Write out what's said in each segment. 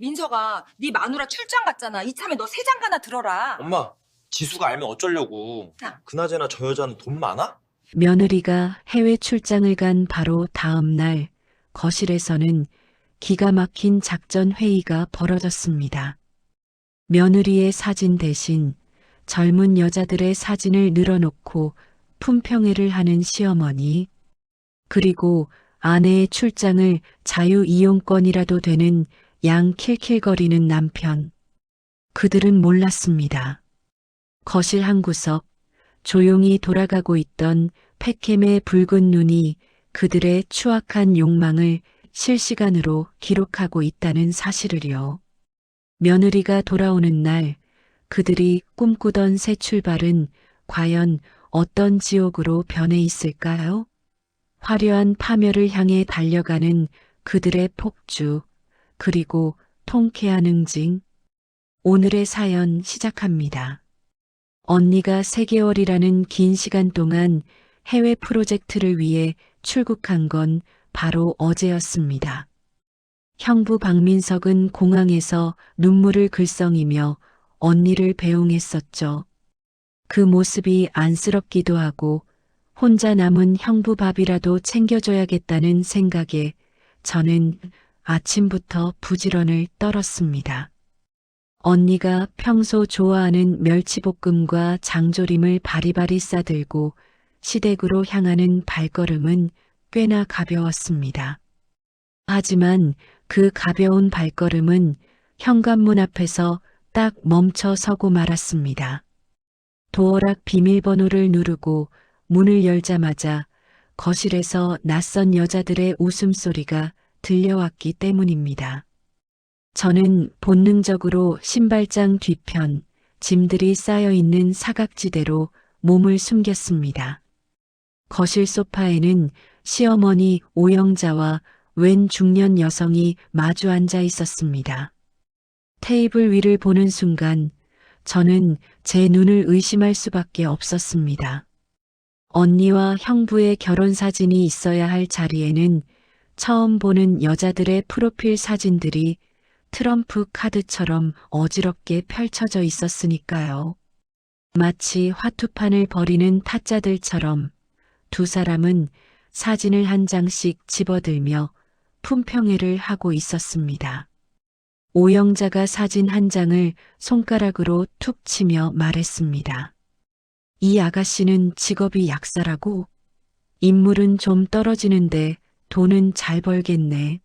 민서가 네 마누라 출장 갔잖아. 이참에 너 세 장가나 들어라. 엄마, 지수가 알면 어쩌려고. 야. 그나저나 저 여자는 돈 많아? 며느리가 해외 출장을 간 바로 다음 날 거실에서는 기가 막힌 작전 회의가 벌어졌습니다. 며느리의 사진 대신 젊은 여자들의 사진을 늘어놓고 품평회를 하는 시어머니, 그리고 아내의 출장을 자유이용권이라도 되는 양 킬킬거리는 남편. 그들은 몰랐습니다. 거실 한 구석, 조용히 돌아가고 있던 팩캠의 붉은 눈이 그들의 추악한 욕망을 실시간으로 기록하고 있다는 사실을요. 며느리가 돌아오는 날 그들이 꿈꾸던 새 출발은 과연 어떤 지옥으로 변해 있을까요? 화려한 파멸을 향해 달려가는 그들의 폭주, 그리고 통쾌한 응징. 오늘의 사연 시작합니다. 언니가 3개월이라는 긴 시간 동안 해외 프로젝트를 위해 출국한 건 바로 어제였습니다. 형부 박민석은 공항에서 눈물을 글썽이며 언니를 배웅했었죠. 그 모습이 안쓰럽기도 하고 혼자 남은 형부 밥이라도 챙겨줘야겠다는 생각에 저는 아침부터 부지런을 떨었습니다. 언니가 평소 좋아하는 멸치볶음과 장조림을 바리바리 싸들고 시댁으로 향하는 발걸음은 꽤나 가벼웠습니다. 하지만 그 가벼운 발걸음은 현관문 앞에서 딱 멈춰 서고 말았습니다. 도어락 비밀번호를 누르고 문을 열자마자 거실에서 낯선 여자들의 웃음소리가 들려왔기 때문입니다. 저는 본능적으로 신발장 뒤편, 짐들이 쌓여있는 사각지대로 몸을 숨겼습니다. 거실 소파에는 시어머니 오영자와 웬 중년 여성이 마주 앉아 있었습니다. 테이블 위를 보는 순간 저는 제 눈을 의심할 수밖에 없었습니다. 언니와 형부의 결혼 사진이 있어야 할 자리에는 처음 보는 여자들의 프로필 사진들이 트럼프 카드처럼 어지럽게 펼쳐져 있었으니까요. 마치 화투판을 벌이는 타짜들처럼 두 사람은 사진을 한 장씩 집어들며 품평회를 하고 있었습니다. 오영자가 사진 한 장을 손가락으로 툭 치며 말했습니다. 이 아가씨는 직업이 약사라고? 인물은 좀 떨어지는데 돈은 잘 벌겠네.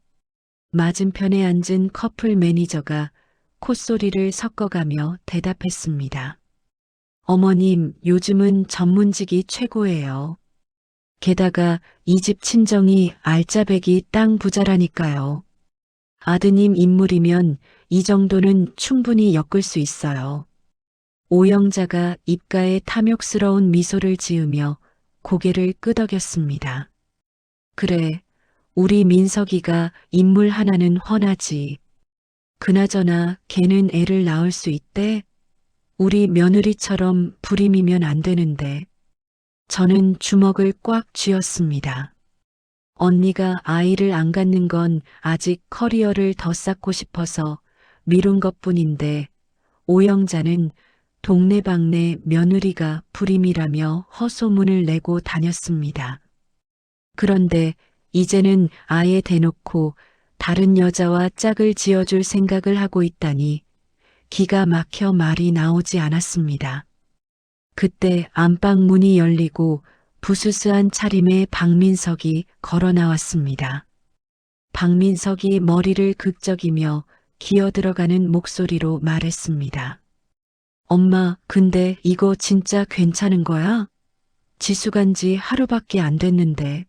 맞은편에 앉은 커플 매니저가 콧소리를 섞어가며 대답했습니다. 어머님, 요즘은 전문직이 최고예요. 게다가 이 집 친정이 알짜배기 땅 부자라니까요. 아드님 인물이면 이 정도는 충분히 엮을 수 있어요. 오영자가 입가에 탐욕스러운 미소를 지으며 고개를 끄덕였습니다. 그래, 우리 민석이가 인물 하나는 훤하지. 그나저나 걔는 애를 낳을 수 있대? 우리 며느리처럼 불임이면 안 되는데. 저는 주먹을 꽉 쥐었습니다. 언니가 아이를 안 갖는 건 아직 커리어를 더 쌓고 싶어서 미룬 것뿐인데 오영자는 동네방네 며느리가 불임이라며 헛소문을 내고 다녔습니다. 그런데 이제는 아예 대놓고 다른 여자와 짝을 지어줄 생각을 하고 있다니 기가 막혀 말이 나오지 않았습니다. 그때 안방 문이 열리고 부스스한 차림의 박민석이 걸어 나왔습니다. 박민석이 머리를 극적이며 기어들어가는 목소리로 말했습니다. 엄마, 근데 이거 진짜 괜찮은 거야? 지수 간지 하루밖에 안 됐는데.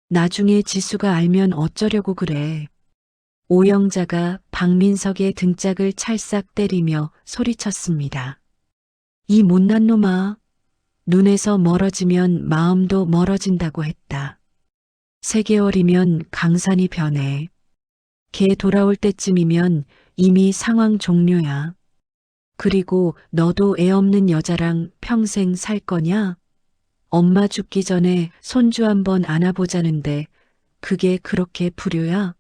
나중에 지수가 알면 어쩌려고 그래. 오영자가 박민석의 등짝을 찰싹 때리며 소리쳤습니다. 이 못난 놈아. 눈에서 멀어지면 마음도 멀어진다고 했다. 3개월이면 강산이 변해. 걔 돌아올 때쯤이면 이미 상황 종료야. 그리고 너도 애 없는 여자랑 평생 살 거냐? 엄마 죽기 전에 손주 한번 안아보자는데 그게 그렇게 불효야?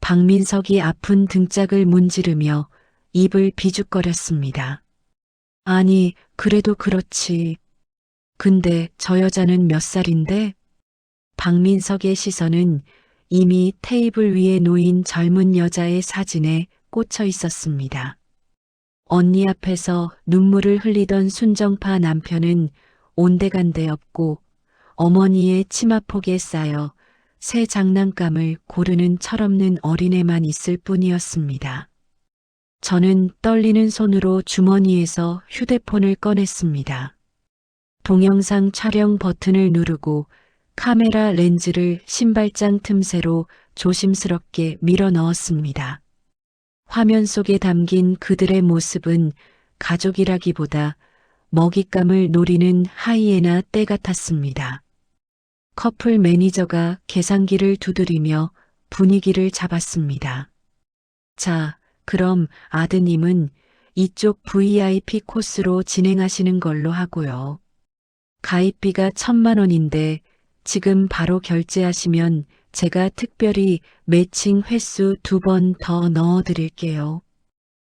박민석이 아픈 등짝을 문지르며 입을 비죽거렸습니다. 아니, 그래도 그렇지. 근데 저 여자는 몇 살인데? 박민석의 시선은 이미 테이블 위에 놓인 젊은 여자의 사진에 꽂혀 있었습니다. 언니 앞에서 눈물을 흘리던 순정파 남편은 온데간데 없고 어머니의 치마폭에 쌓여 새 장난감을 고르는 철없는 어린애만 있을 뿐이었습니다. 저는 떨리는 손으로 주머니에서 휴대폰을 꺼냈습니다. 동영상 촬영 버튼을 누르고 카메라 렌즈를 신발장 틈새로 조심스럽게 밀어 넣었습니다. 화면 속에 담긴 그들의 모습은 가족이라기보다 먹잇감을 노리는 하이에나 떼 같았습니다. 커플 매니저가 계산기를 두드리며 분위기를 잡았습니다. 자, 그럼 아드님은 이쪽 VIP 코스로 진행하시는 걸로 하고요. 가입비가 1,000만 원인데 지금 바로 결제하시면 제가 특별히 매칭 횟수 2번 더 넣어드릴게요.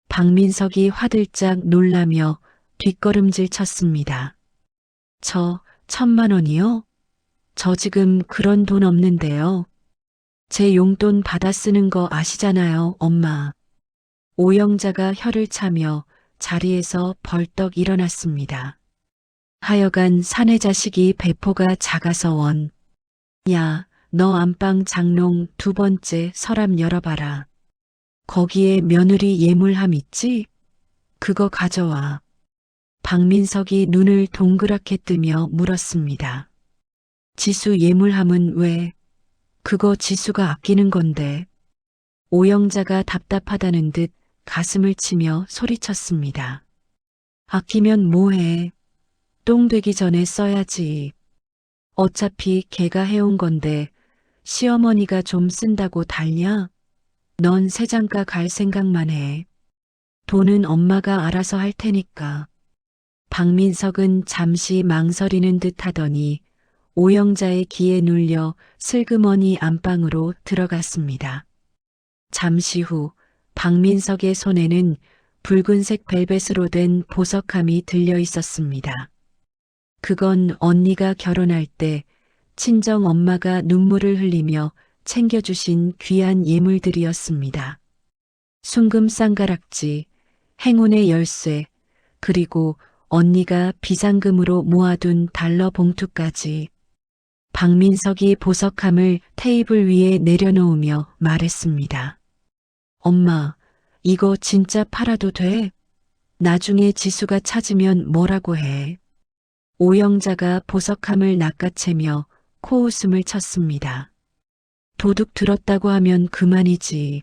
박민석이 화들짝 놀라며 뒷걸음질 쳤습니다. 저 1,000만 원이요? 저 지금 그런 돈 없는데요. 제 용돈 받아 쓰는 거 아시잖아요, 엄마. 오영자가 혀를 차며 자리에서 벌떡 일어났습니다. 하여간 사내 자식이 배포가 작아서 원. 야, 너 안방 장롱 2번째 서랍 열어봐라. 거기에 며느리 예물함 있지? 그거 가져와. 박민석이 눈을 동그랗게 뜨며 물었습니다. 지수 예물함은 왜? 그거 지수가 아끼는 건데. 오영자가 답답하다는 듯 가슴을 치며 소리쳤습니다. 아끼면 뭐해? 똥 되기 전에 써야지. 어차피 걔가 해온 건데 시어머니가 좀 쓴다고 달냐? 넌 새장가 갈 생각만 해. 돈은 엄마가 알아서 할 테니까. 박민석은 잠시 망설이는 듯 하더니 오영자의 기에 눌려 슬그머니 안방으로 들어갔습니다. 잠시 후 박민석의 손에는 붉은색 벨벳으로 된 보석함이 들려 있었습니다. 그건 언니가 결혼할 때 친정 엄마가 눈물을 흘리며 챙겨주신 귀한 예물들이었습니다. 순금 쌍가락지, 행운의 열쇠, 그리고 언니가 비상금으로 모아둔 달러 봉투까지. 박민석이 보석함을 테이블 위에 내려놓으며 말했습니다. 엄마, 이거 진짜 팔아도 돼? 나중에 지수가 찾으면 뭐라고 해? 오영자가 보석함을 낚아채며 코웃음을 쳤습니다. 도둑 들었다고 하면 그만이지.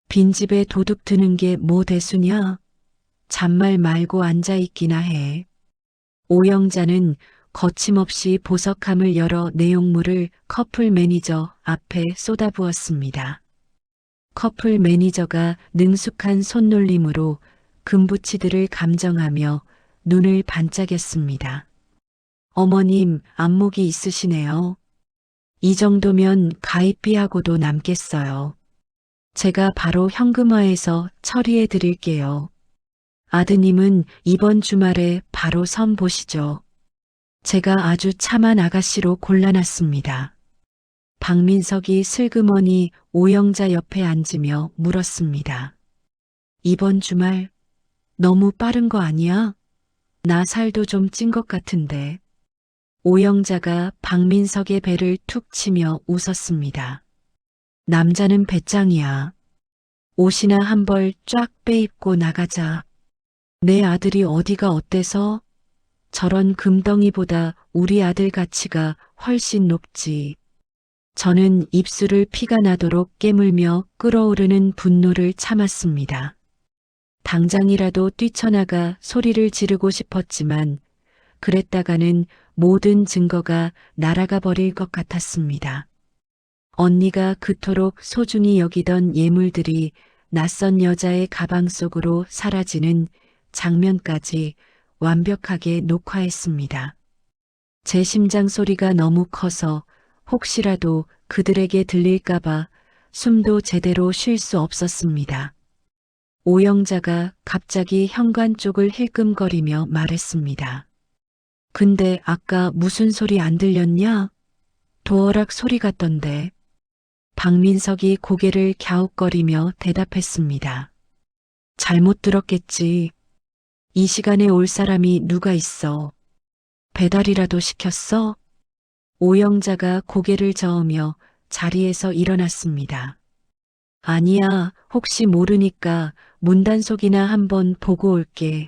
빈집에 도둑 드는 게 뭐 대수냐? 잔말 말고 앉아있기나 해. 오영자는 거침없이 보석함을 열어 내용물을 커플 매니저 앞에 쏟아부었습니다. 커플 매니저가 능숙한 손놀림으로 금부치들을 감정하며 눈을 반짝였습니다. 어머님, 안목이 있으시네요. 이 정도면 가입비하고도 남겠어요. 제가 바로 현금화해서 처리해 드릴게요. 아드님은 이번 주말에 바로 선 보시죠. 제가 아주 참한 아가씨로 골라놨습니다. 박민석이 슬그머니 오영자 옆에 앉으며 물었습니다. 이번 주말 너무 빠른 거 아니야? 나 살도 좀 찐 것 같은데. 오영자가 박민석의 배를 툭 치며 웃었습니다. 남자는 배짱이야. 옷이나 한 벌 쫙 빼입고 나가자. 내 아들이 어디가 어때서? 저런 금덩이보다 우리 아들 가치가 훨씬 높지. 저는 입술을 피가 나도록 깨물며 끓어오르는 분노를 참았습니다. 당장이라도 뛰쳐나가 소리를 지르고 싶었지만 그랬다가는 모든 증거가 날아가 버릴 것 같았습니다. 언니가 그토록 소중히 여기던 예물들이 낯선 여자의 가방 속으로 사라지는 장면까지 완벽하게 녹화했습니다. 제 심장 소리가 너무 커서 혹시라도 그들에게 들릴까봐 숨도 제대로 쉴 수 없었습니다. 오영자가 갑자기 현관 쪽을 힐끔거리며 말했습니다. 근데 아까 무슨 소리 안 들렸냐? 도어락 소리 같던데. 박민석이 고개를 갸웃거리며 대답했습니다. 잘못 들었겠지. 이 시간에 올 사람이 누가 있어? 배달이라도 시켰어? 오영자가 고개를 저으며 자리에서 일어났습니다. 아니야, 혹시 모르니까 문단속이나 한번 보고 올게.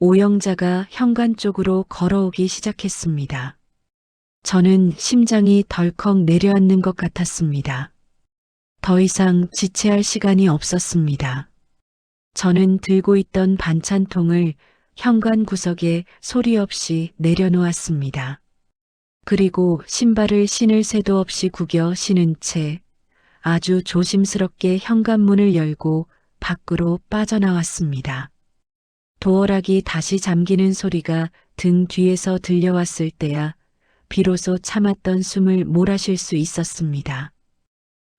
오영자가 현관 쪽으로 걸어오기 시작했습니다. 저는 심장이 덜컥 내려앉는 것 같았습니다. 더 이상 지체할 시간이 없었습니다. 저는 들고 있던 반찬통을 현관 구석에 소리 없이 내려놓았습니다. 그리고 신발을 신을 새도 없이 구겨 신은 채 아주 조심스럽게 현관문을 열고 밖으로 빠져나왔습니다. 도어락이 다시 잠기는 소리가 등 뒤에서 들려왔을 때야 비로소 참았던 숨을 몰아쉴 수 있었습니다.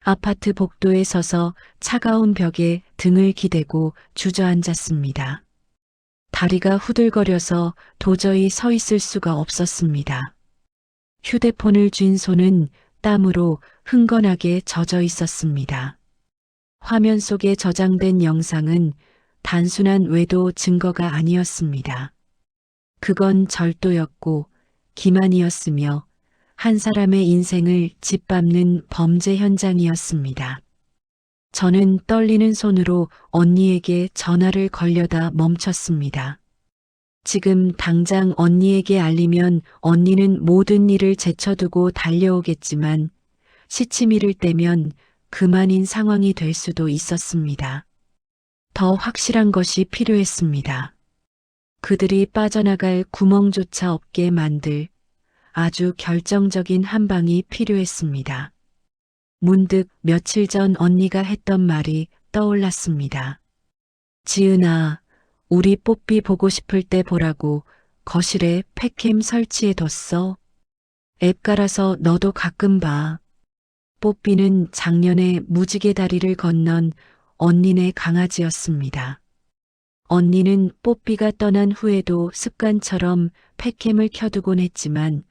아파트 복도에 서서 차가운 벽에 등을 기대고 주저앉았습니다. 다리가 후들거려서 도저히 서 있을 수가 없었습니다. 휴대폰을 쥔 손은 땀으로 흥건하게 젖어 있었습니다. 화면 속에 저장된 영상은 단순한 외도 증거가 아니었습니다. 그건 절도였고 기만이었으며 한 사람의 인생을 짓밟는 범죄 현장이었습니다. 저는 떨리는 손으로 언니에게 전화를 걸려다 멈췄습니다. 지금 당장 언니에게 알리면 언니는 모든 일을 제쳐두고 달려오겠지만 시치미를 떼면 그만인 상황이 될 수도 있었습니다. 더 확실한 것이 필요했습니다. 그들이 빠져나갈 구멍조차 없게 만들 아주 결정적인 한 방이 필요했습니다. 문득 며칠 전 언니가 했던 말이 떠올랐습니다. 지은아, 우리 뽀삐 보고 싶을 때 보라고 거실에 팩캠 설치해뒀어. 앱 깔아서 너도 가끔 봐. 뽀삐는 작년에 무지개 다리를 건넌 언니네 강아지였습니다. 언니는 뽀삐가 떠난 후에도 습관처럼 팩캠을 켜두곤 했지만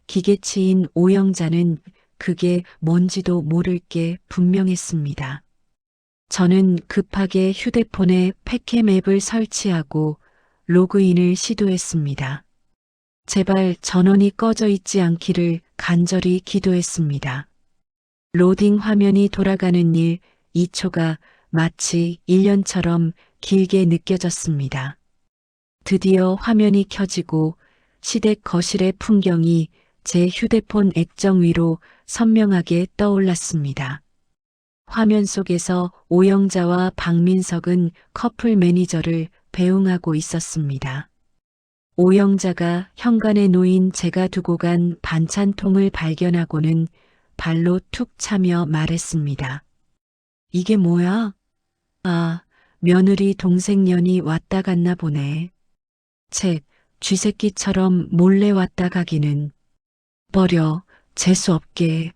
기계치인 오영자는 그게 뭔지도 모를 게 분명했습니다. 저는 급하게 휴대폰에 팩캠 앱을 설치하고 로그인을 시도했습니다. 제발 전원이 꺼져 있지 않기를 간절히 기도했습니다. 로딩 화면이 돌아가는 일 2초가 마치 1년처럼 길게 느껴졌습니다. 드디어 화면이 켜지고 시댁 거실의 풍경이 제 휴대폰 액정 위로 선명하게 떠올랐습니다. 화면 속에서 오영자와 박민석은 커플 매니저를 배웅하고 있었습니다. 오영자가 현관에 놓인 제가 두고 간 반찬통을 발견하고는 발로 툭 차며 말했습니다. 이게 뭐야? 아, 며느리 동생년이 왔다 갔나 보네. 책, 쥐새끼처럼 몰래 왔다 가기는. 버려, 재수없게.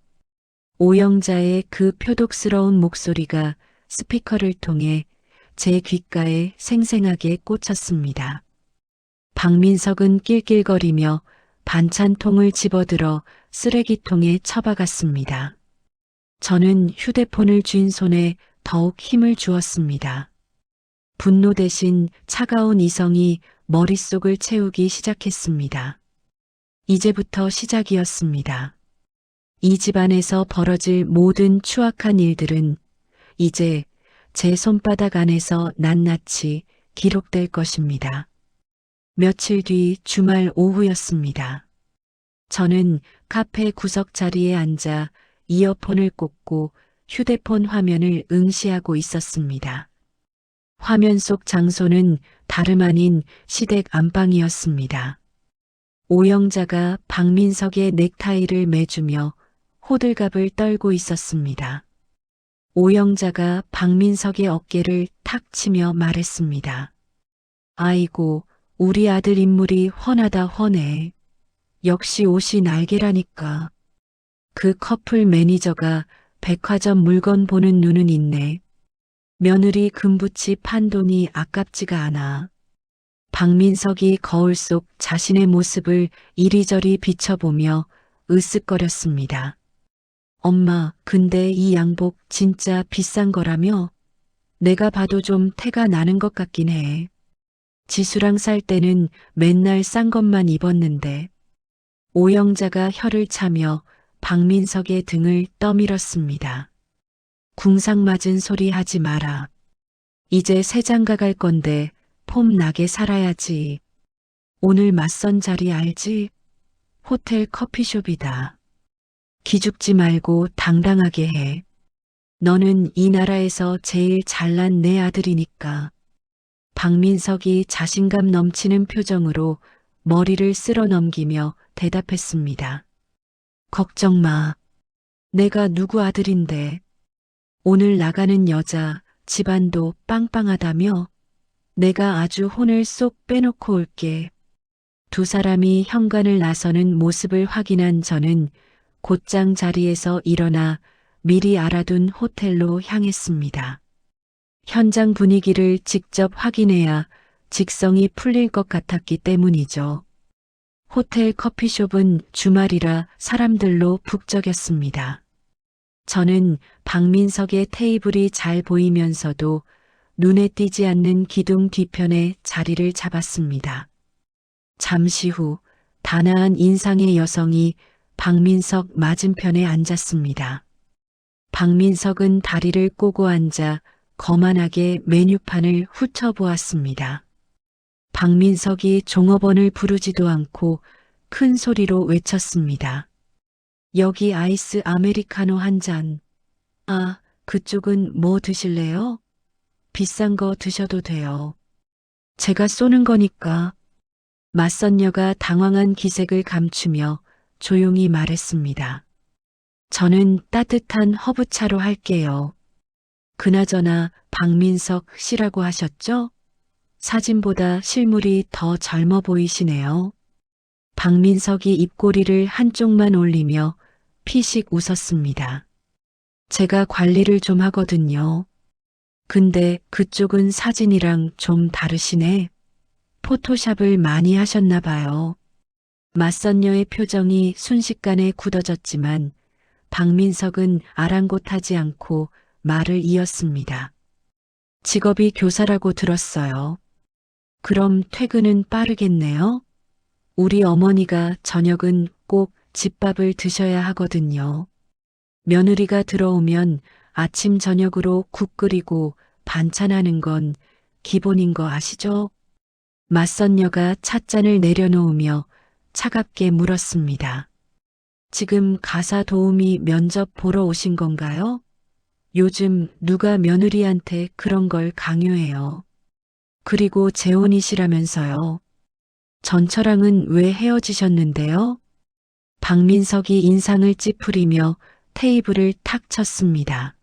오영자의 그 표독스러운 목소리가 스피커를 통해 제 귓가에 생생하게 꽂혔습니다. 박민석은 낄낄거리며 반찬통을 집어들어 쓰레기통에 처박았습니다. 저는 휴대폰을 쥔 손에 더욱 힘을 주었습니다. 분노 대신 차가운 이성이 머릿속을 채우기 시작했습니다. 이제부터 시작이었습니다. 이 집안에서 벌어질 모든 추악한 일들은 이제 제 손바닥 안에서 낱낱이 기록될 것입니다. 며칠 뒤 주말 오후였습니다. 저는 카페 구석 자리에 앉아 이어폰을 꽂고 휴대폰 화면을 응시하고 있었습니다. 화면 속 장소는 다름 아닌 시댁 안방이었습니다. 오영자가 박민석의 넥타이를 매주며 호들갑을 떨고 있었습니다. 오영자가 박민석의 어깨를 탁 치며 말했습니다. 아이고, 우리 아들 인물이 훤하다 훤해. 역시 옷이 날개라니까. 그 커플 매니저가 백화점 물건 보는 눈은 있네. 며느리 금붙이 판 돈이 아깝지가 않아. 박민석이 거울 속 자신의 모습을 이리저리 비춰보며 으쓱거렸습니다. 엄마, 근데 이 양복 진짜 비싼 거라며? 내가 봐도 좀 태가 나는 것 같긴 해. 지수랑 살 때는 맨날 싼 것만 입었는데. 오영자가 혀를 차며 박민석의 등을 떠밀었습니다. 궁상맞은 소리 하지 마라. 이제 새 장가 갈 건데 폼 나게 살아야지. 오늘 맞선 자리 알지? 호텔 커피숍이다. 기죽지 말고 당당하게 해. 너는 이 나라에서 제일 잘난 내 아들이니까. 박민석이 자신감 넘치는 표정으로 머리를 쓸어 넘기며 대답했습니다. 걱정 마. 내가 누구 아들인데. 오늘 나가는 여자 집안도 빵빵하다며? 내가 아주 혼을 쏙 빼놓고 올게. 두 사람이 현관을 나서는 모습을 확인한 저는 곧장 자리에서 일어나 미리 알아둔 호텔로 향했습니다. 현장 분위기를 직접 확인해야 직성이 풀릴 것 같았기 때문이죠. 호텔 커피숍은 주말이라 사람들로 북적였습니다. 저는 박민석의 테이블이 잘 보이면서도 눈에 띄지 않는 기둥 뒤편에 자리를 잡았습니다. 잠시 후 단아한 인상의 여성이 박민석 맞은편에 앉았습니다. 박민석은 다리를 꼬고 앉아 거만하게 메뉴판을 훑어보았습니다. 박민석이 종업원을 부르지도 않고 큰 소리로 외쳤습니다. 여기 아이스 아메리카노 한 잔. 아, 그쪽은 뭐 드실래요? 비싼 거 드셔도 돼요. 제가 쏘는 거니까. 맞선녀가 당황한 기색을 감추며 조용히 말했습니다. 저는 따뜻한 허브차로 할게요. 그나저나 박민석 씨라고 하셨죠? 사진보다 실물이 더 젊어 보이시네요. 박민석이 입꼬리를 한쪽만 올리며 피식 웃었습니다. 제가 관리를 좀 하거든요. 근데 그쪽은 사진이랑 좀 다르시네. 포토샵을 많이 하셨나 봐요. 맞선녀의 표정이 순식간에 굳어졌지만 박민석은 아랑곳하지 않고 말을 이었습니다. 직업이 교사라고 들었어요. 그럼 퇴근은 빠르겠네요. 우리 어머니가 저녁은 꼭 집밥을 드셔야 하거든요. 며느리가 들어오면 아침 저녁으로 국 끓이고 반찬하는 건 기본인 거 아시죠? 맞선녀가 찻잔을 내려놓으며 차갑게 물었습니다. 지금 가사 도우미 면접 보러 오신 건가요? 요즘 누가 며느리한테 그런 걸 강요해요. 그리고 재혼이시라면서요. 전처랑은 왜 헤어지셨는데요? 박민석이 인상을 찌푸리며 테이블을 탁 쳤습니다.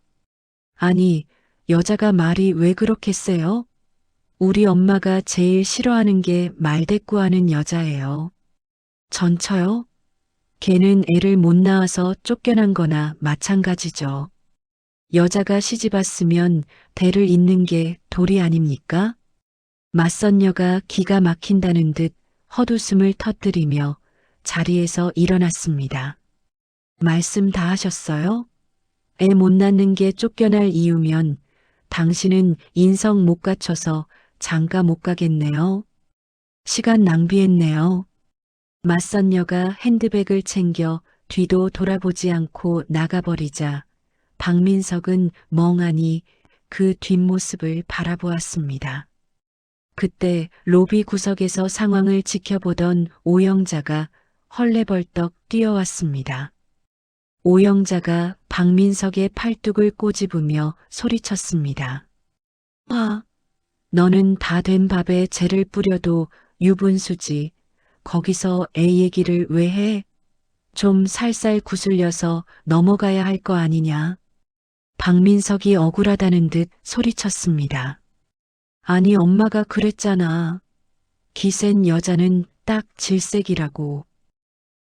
아니, 여자가 말이 왜 그렇게 세요? 우리 엄마가 제일 싫어하는 게 말대꾸하는 여자예요. 전처요? 걔는 애를 못 낳아서 쫓겨난 거나 마찬가지죠. 여자가 시집왔으면 대를 잇는 게 도리 아닙니까? 맞선녀가 기가 막힌다는 듯 헛웃음을 터뜨리며 자리에서 일어났습니다. 말씀 다 하셨어요? 애 못 낳는 게 쫓겨날 이유면 당신은 인성 못 갖춰서 장가 못 가겠네요. 시간 낭비했네요. 맞선녀가 핸드백을 챙겨 뒤도 돌아보지 않고 나가버리자 박민석은 멍하니 그 뒷모습을 바라보았습니다. 그때 로비 구석에서 상황을 지켜보던 오영자가 헐레벌떡 뛰어왔습니다. 오영자가 박민석의 팔뚝을 꼬집으며 소리쳤습니다. 아, 너는 다 된 밥에 재를 뿌려도 유분수지. 거기서 애 얘기를 왜 해? 좀 살살 구슬려서 넘어가야 할 거 아니냐? 박민석이 억울하다는 듯 소리쳤습니다. 아니 엄마가 그랬잖아. 기센 여자는 딱 질색이라고.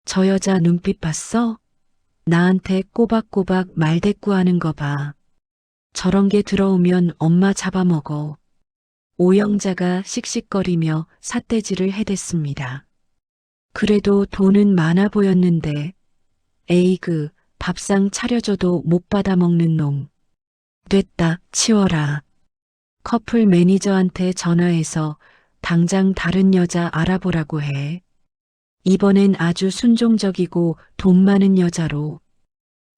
저 여자 눈빛 봤어? 나한테 꼬박꼬박 말대꾸하는 거 봐. 저런 게 들어오면 엄마 잡아먹어. 오영자가 씩씩거리며 삿대질을 해댔습니다. 그래도 돈은 많아 보였는데, 에이그, 밥상 차려줘도 못 받아 먹는 놈. 됐다, 치워라. 커플 매니저한테 전화해서 당장 다른 여자 알아보라고 해. 이번엔 아주 순종적이고 돈 많은 여자로.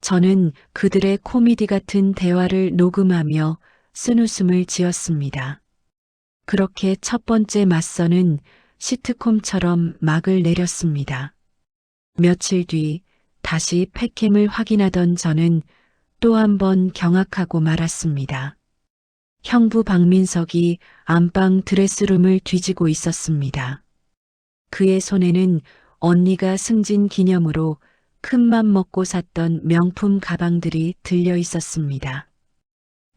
저는 그들의 코미디 같은 대화를 녹음하며 쓴웃음을 지었습니다. 그렇게 첫 번째 맞선은 시트콤처럼 막을 내렸습니다. 며칠 뒤 다시 팩캠을 확인하던 저는 또 한 번 경악하고 말았습니다. 형부 박민석이 안방 드레스룸을 뒤지고 있었습니다. 그의 손에는 언니가 승진 기념으로 큰맘 먹고 샀던 명품 가방들이 들려 있었습니다.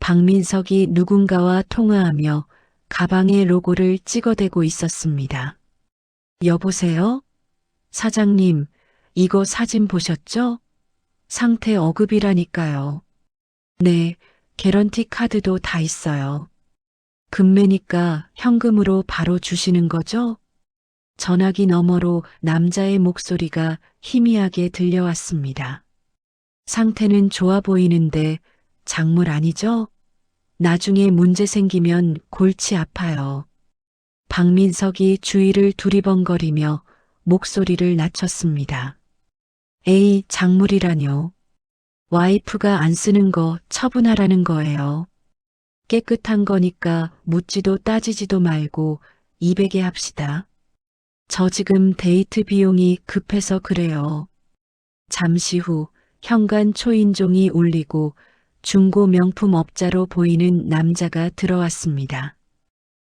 박민석이 누군가와 통화하며 가방의 로고를 찍어대고 있었습니다. 여보세요? 사장님, 이거 사진 보셨죠? 상태 어급이라니까요. 네, 개런티 카드도 다 있어요. 금매니까 현금으로 바로 주시는 거죠? 전화기 너머로 남자의 목소리가 희미하게 들려왔습니다. 상태는 좋아 보이는데 작물 아니죠? 나중에 문제 생기면 골치 아파요. 박민석이 주위를 두리번거리며 목소리를 낮췄습니다. 에이, 작물이라뇨. 와이프가 안 쓰는 거 처분하라는 거예요. 깨끗한 거니까 묻지도 따지지도 말고 200에 합시다. 저 지금 데이트 비용이 급해서 그래요. 잠시 후 현관 초인종이 울리고 중고 명품 업자로 보이는 남자가 들어왔습니다.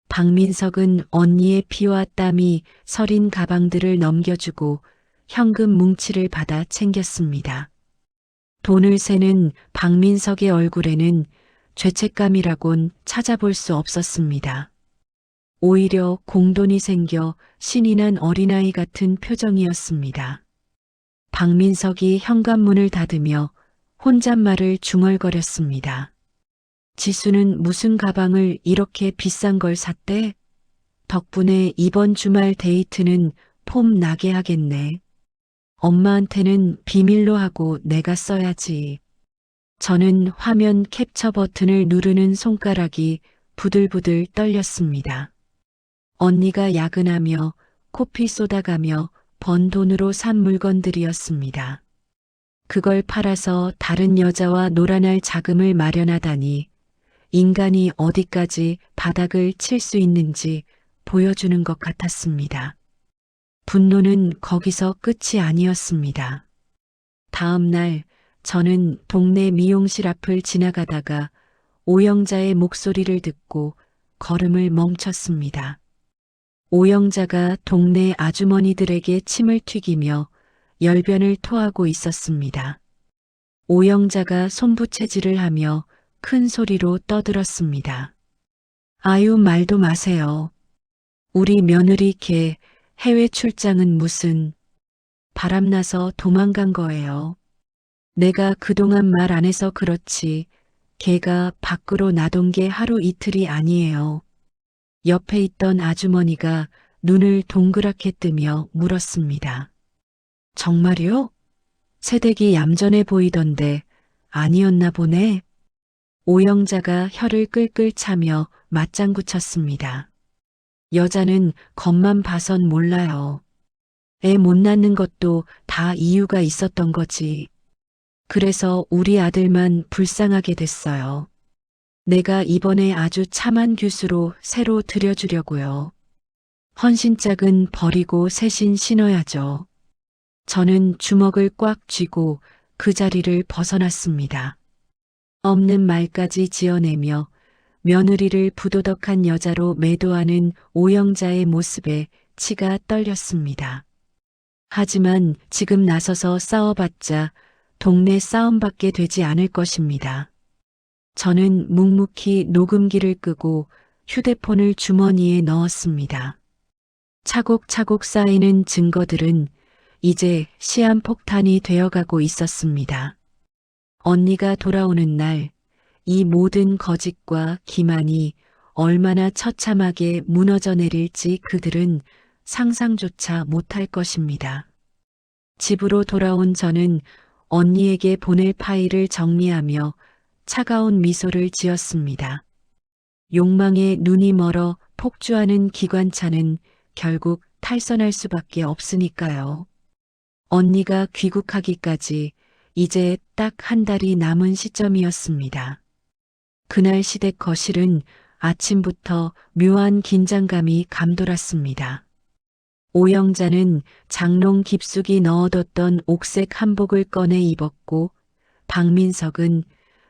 박민석은 언니의 피와 땀이 서린 가방들을 넘겨주고 현금 뭉치를 받아 챙겼습니다. 돈을 세는 박민석의 얼굴에는 죄책감이라곤 찾아볼 수 없었습니다. 오히려 공돈이 생겨 신이 난 어린아이 같은 표정이었습니다. 박민석이 현관문을 닫으며 혼잣말을 중얼거렸습니다. 지수는 무슨 가방을 이렇게 비싼 걸 샀대? 덕분에 이번 주말 데이트는 폼 나게 하겠네. 엄마한테는 비밀로 하고 내가 써야지. 저는 화면 캡처 버튼을 누르는 손가락이 부들부들 떨렸습니다. 언니가 야근하며 코피 쏟아가며 번 돈으로 산 물건들이었습니다. 그걸 팔아서 다른 여자와 놀아날 자금을 마련하다니 인간이 어디까지 바닥을 칠 수 있는지 보여주는 것 같았습니다. 분노는 거기서 끝이 아니었습니다. 다음 날 저는 동네 미용실 앞을 지나가다가 오영자의 목소리를 듣고 걸음을 멈췄습니다. 오영자가 동네 아주머니들에게 침을 튀기며 열변을 토하고 있었습니다. 오영자가 손부채질을 하며 큰 소리로 떠들었습니다. 아유, 말도 마세요. 우리 며느리 걔 해외 출장은 무슨 바람나서 도망간 거예요. 내가 그동안 말 안 해서 그렇지 걔가 밖으로 나돈 게 하루 이틀이 아니에요. 옆에 있던 아주머니가 눈을 동그랗게 뜨며 물었습니다. 정말요? 새댁이 얌전해 보이던데 아니었나 보네. 오영자가 혀를 끌끌 차며 맞장구 쳤습니다. 여자는 겉만 봐선 몰라요. 애 못 낳는 것도 다 이유가 있었던 거지. 그래서 우리 아들만 불쌍하게 됐어요. 내가 이번에 아주 참한 규수로 새로 들여주려고요. 헌신짝은 버리고 새신 신어야죠. 저는 주먹을 꽉 쥐고 그 자리를 벗어났습니다. 없는 말까지 지어내며 며느리를 부도덕한 여자로 매도하는 오영자의 모습에 치가 떨렸습니다. 하지만 지금 나서서 싸워봤자 동네 싸움밖에 되지 않을 것입니다. 저는 묵묵히 녹음기를 끄고 휴대폰을 주머니에 넣었습니다. 차곡차곡 쌓이는 증거들은 이제 시한폭탄이 되어가고 있었습니다. 언니가 돌아오는 날, 이 모든 거짓과 기만이 얼마나 처참하게 무너져 내릴지 그들은 상상조차 못할 것입니다. 집으로 돌아온 저는 언니에게 보낼 파일을 정리하며 차가운 미소를 지었습니다. 욕망에 눈이 멀어 폭주하는 기관차는 결국 탈선할 수밖에 없으니까요. 언니가 귀국하기까지 이제 딱 한 달이 남은 시점이었습니다. 그날 시댁 거실은 아침부터 묘한 긴장감이 감돌았습니다. 오영자는 장롱 깊숙이 넣어뒀던 옥색 한복을 꺼내 입었고 박민석은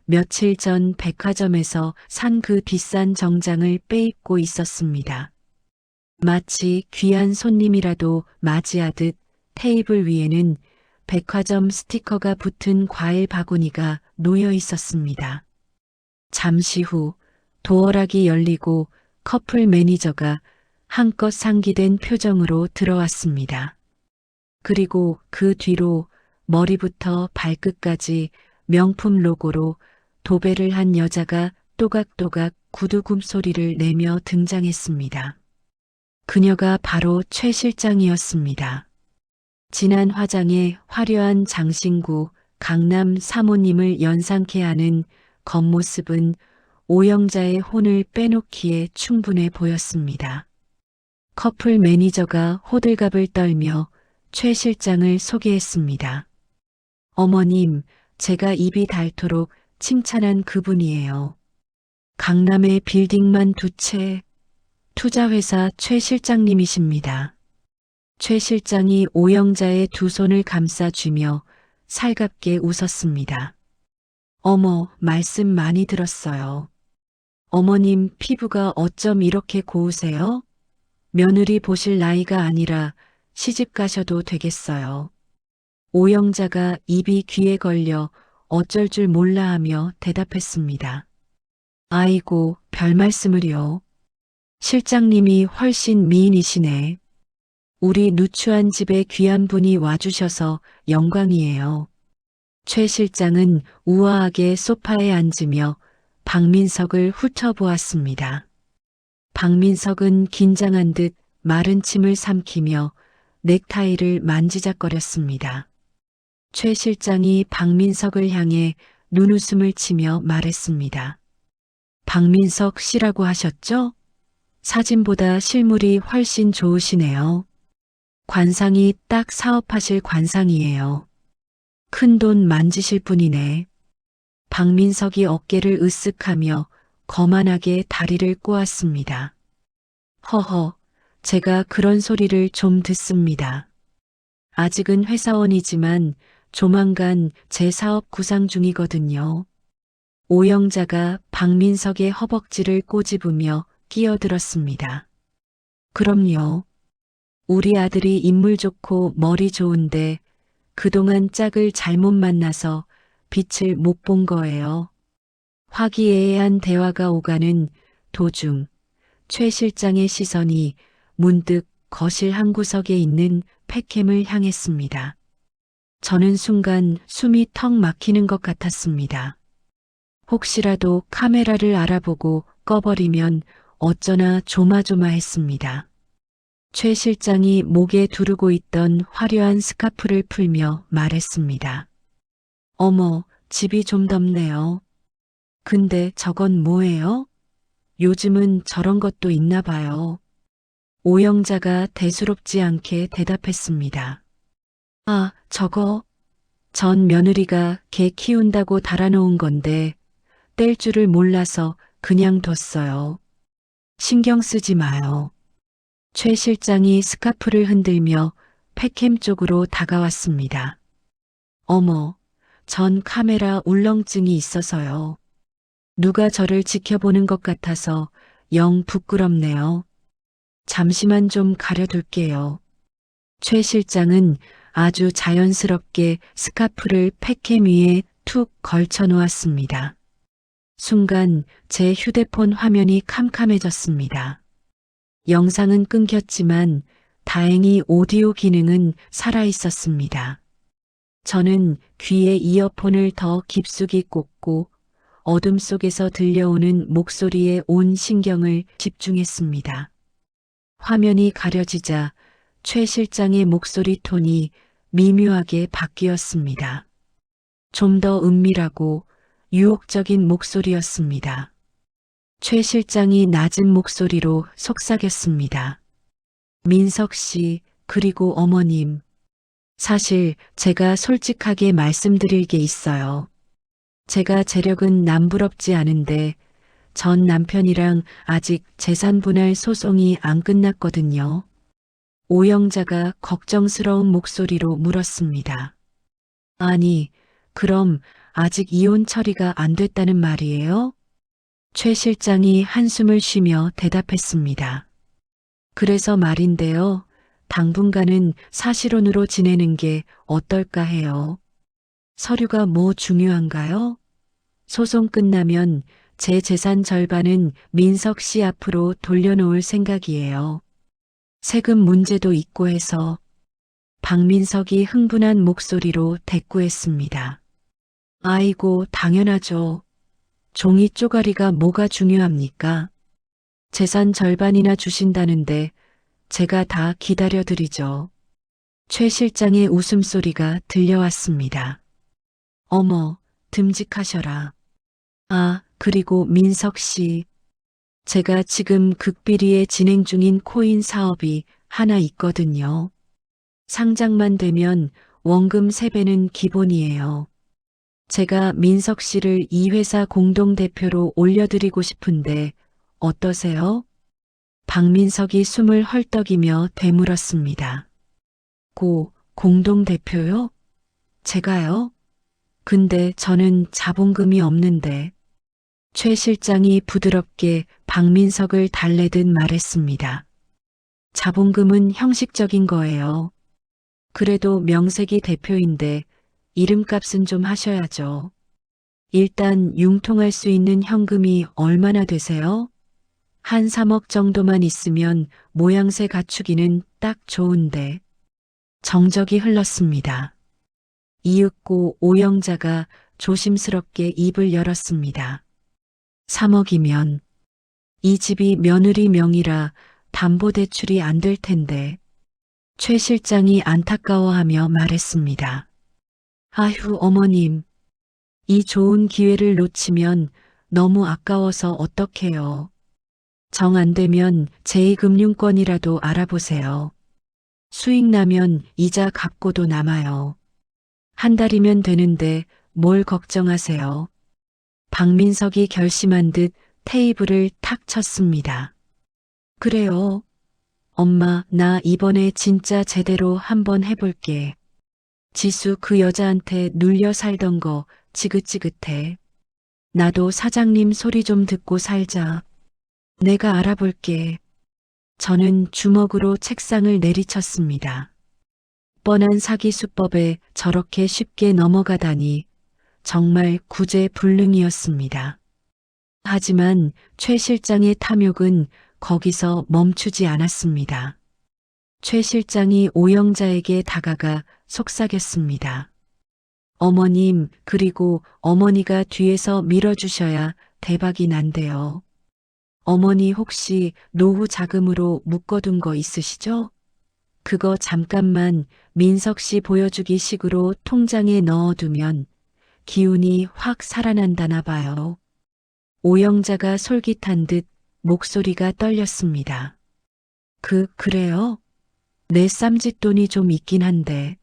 며칠 전 백화점에서 산 그 비싼 정장을 빼입고 있었습니다. 마치 귀한 손님이라도 맞이하듯 테이블 위에는 백화점 스티커가 붙은 과일 바구니가 놓여 있었습니다. 잠시 후 도어락이 열리고 커플 매니저가 한껏 상기된 표정으로 들어왔습니다. 그리고 그 뒤로 머리부터 발끝까지 명품 로고로 도배를 한 여자가 또각또각 구두굽 소리를 내며 등장했습니다. 그녀가 바로 최 실장이었습니다. 진한 화장에 화려한 장신구 강남 사모님을 연상케 하는 겉모습은 오영자의 혼을 빼놓기에 충분해 보였습니다. 커플 매니저가 호들갑을 떨며 최 실장을 소개했습니다. 어머님, 제가 입이 닳도록 칭찬한 그분이에요. 강남의 빌딩만 두 채, 투자회사 최 실장님이십니다. 최 실장이 오영자의 두 손을 감싸주며 살갑게 웃었습니다. 어머, 말씀 많이 들었어요. 어머님 피부가 어쩜 이렇게 고우세요? 며느리 보실 나이가 아니라 시집 가셔도 되겠어요. 오영자가 입이 귀에 걸려 어쩔 줄 몰라 하며 대답했습니다. 아이고, 별 말씀을요. 실장님이 훨씬 미인이시네. 우리 누추한 집에 귀한 분이 와주셔서 영광이에요. 최 실장은 우아하게 소파에 앉으며 박민석을 훑어보았습니다. 박민석은 긴장한 듯 마른 침을 삼키며 넥타이를 만지작거렸습니다. 최 실장이 박민석을 향해 눈웃음을 치며 말했습니다. 박민석 씨라고 하셨죠? 사진보다 실물이 훨씬 좋으시네요. 관상이 딱 사업하실 관상이에요. 큰돈 만지실 분이네. 박민석이 어깨를 으쓱하며 거만하게 다리를 꼬았습니다. 허허, 제가 그런 소리를 좀 듣습니다. 아직은 회사원이지만 조만간 제 사업 구상 중이거든요. 오영자가 박민석의 허벅지를 꼬집으며 끼어들었습니다. 그럼요. 우리 아들이 인물 좋고 머리 좋은데 그동안 짝을 잘못 만나서 빛을 못 본 거예요. 화기애애한 대화가 오가는 도중 최 실장의 시선이 문득 거실 한 구석에 있는 팩캠을 향했습니다. 저는 순간 숨이 턱 막히는 것 같았습니다. 혹시라도 카메라를 알아보고 꺼버리면 어쩌나 조마조마했습니다. 최 실장이 목에 두르고 있던 화려한 스카프를 풀며 말했습니다. 어머, 집이 좀 덥네요. 근데 저건 뭐예요? 요즘은 저런 것도 있나 봐요. 오영자가 대수롭지 않게 대답했습니다. 아, 저거. 전 며느리가 개 키운다고 달아놓은 건데 뗄 줄을 몰라서 그냥 뒀어요. 신경 쓰지 마요. 최 실장이 스카프를 흔들며 팩캠 쪽으로 다가왔습니다. 어머, 전 카메라 울렁증이 있어서요. 누가 저를 지켜보는 것 같아서 영 부끄럽네요. 잠시만 좀 가려둘게요. 최 실장은 아주 자연스럽게 스카프를 팩캠 위에 툭 걸쳐 놓았습니다. 순간 제 휴대폰 화면이 캄캄해졌습니다. 영상은 끊겼지만 다행히 오디오 기능은 살아 있었습니다. 저는 귀에 이어폰을 더 깊숙이 꽂고 어둠 속에서 들려오는 목소리에 온 신경을 집중했습니다. 화면이 가려지자 최 실장의 목소리 톤이 미묘하게 바뀌었습니다. 좀 더 은밀하고 유혹적인 목소리였습니다. 최 실장이 낮은 목소리로 속삭였습니다. 민석 씨, 그리고 어머님. 사실 제가 솔직하게 말씀드릴 게 있어요. 제가 재력은 남부럽지 않은데 전 남편이랑 아직 재산 분할 소송이 안 끝났거든요. 오영자가 걱정스러운 목소리로 물었습니다. 아니, 그럼 아직 이혼 처리가 안 됐다는 말이에요? 최 실장이 한숨을 쉬며 대답했습니다. 그래서 말인데요. 당분간은 사실혼으로 지내는 게 어떨까 해요. 서류가 뭐 중요한가요? 소송 끝나면 제 재산 절반은 민석 씨 앞으로 돌려놓을 생각이에요. 세금 문제도 있고 해서. 박민석이 흥분한 목소리로 대꾸했습니다. 아이고, 당연하죠. 종이 쪼가리가 뭐가 중요합니까? 재산 절반이나 주신다는데 제가 다 기다려드리죠. 최 실장의 웃음소리가 들려왔습니다. 어머, 듬직하셔라. 아, 그리고 민석 씨. 제가 지금 극비리에 진행 중인 코인 사업이 하나 있거든요. 상장만 되면 원금 3배는 기본이에요. 제가 민석 씨를 이 회사 공동대표로 올려드리고 싶은데 어떠세요? 박민석이 숨을 헐떡이며 되물었습니다. 공동대표요? 제가요? 근데 저는 자본금이 없는데. 최 실장이 부드럽게 박민석을 달래듯 말했습니다. 자본금은 형식적인 거예요. 그래도 명색이 대표인데 이름값은 좀 하셔야죠. 일단 융통할 수 있는 현금이 얼마나 되세요? 한 3억 정도만 있으면 모양새 갖추기는 딱 좋은데. 정적이 흘렀습니다. 이윽고 오영자가 조심스럽게 입을 열었습니다. 3억이면 이 집이 며느리 명의라 담보대출이 안 될 텐데. 최 실장이 안타까워하며 말했습니다. 아휴, 어머님. 이 좋은 기회를 놓치면 너무 아까워서 어떡해요. 정 안 되면 제2금융권이라도 알아보세요. 수익 나면 이자 갚고도 남아요. 한 달이면 되는데 뭘 걱정하세요. 박민석이 결심한 듯 테이블을 탁 쳤습니다. 그래요. 엄마, 나 이번에 진짜 제대로 한번 해볼게. 지수 그 여자한테 눌려 살던 거 지긋지긋해. 나도 사장님 소리 좀 듣고 살자. 내가 알아볼게. 저는 주먹으로 책상을 내리쳤습니다. 뻔한 사기 수법에 저렇게 쉽게 넘어가다니 정말 구제불능이었습니다. 하지만 최 실장의 탐욕은 거기서 멈추지 않았습니다. 최 실장이 오영자에게 다가가 속삭였습니다. 어머님, 그리고 어머니가 뒤에서 밀어주셔야 대박이 난대요. 어머니 혹시 노후 자금으로 묶어둔 거 있으시죠? 그거 잠깐만 민석 씨 보여주기 식으로 통장에 넣어두면 기운이 확 살아난다나 봐요. 오영자가 솔깃한 듯 목소리가 떨렸습니다. 그래요? 내 쌈짓돈이 좀 있긴 한데.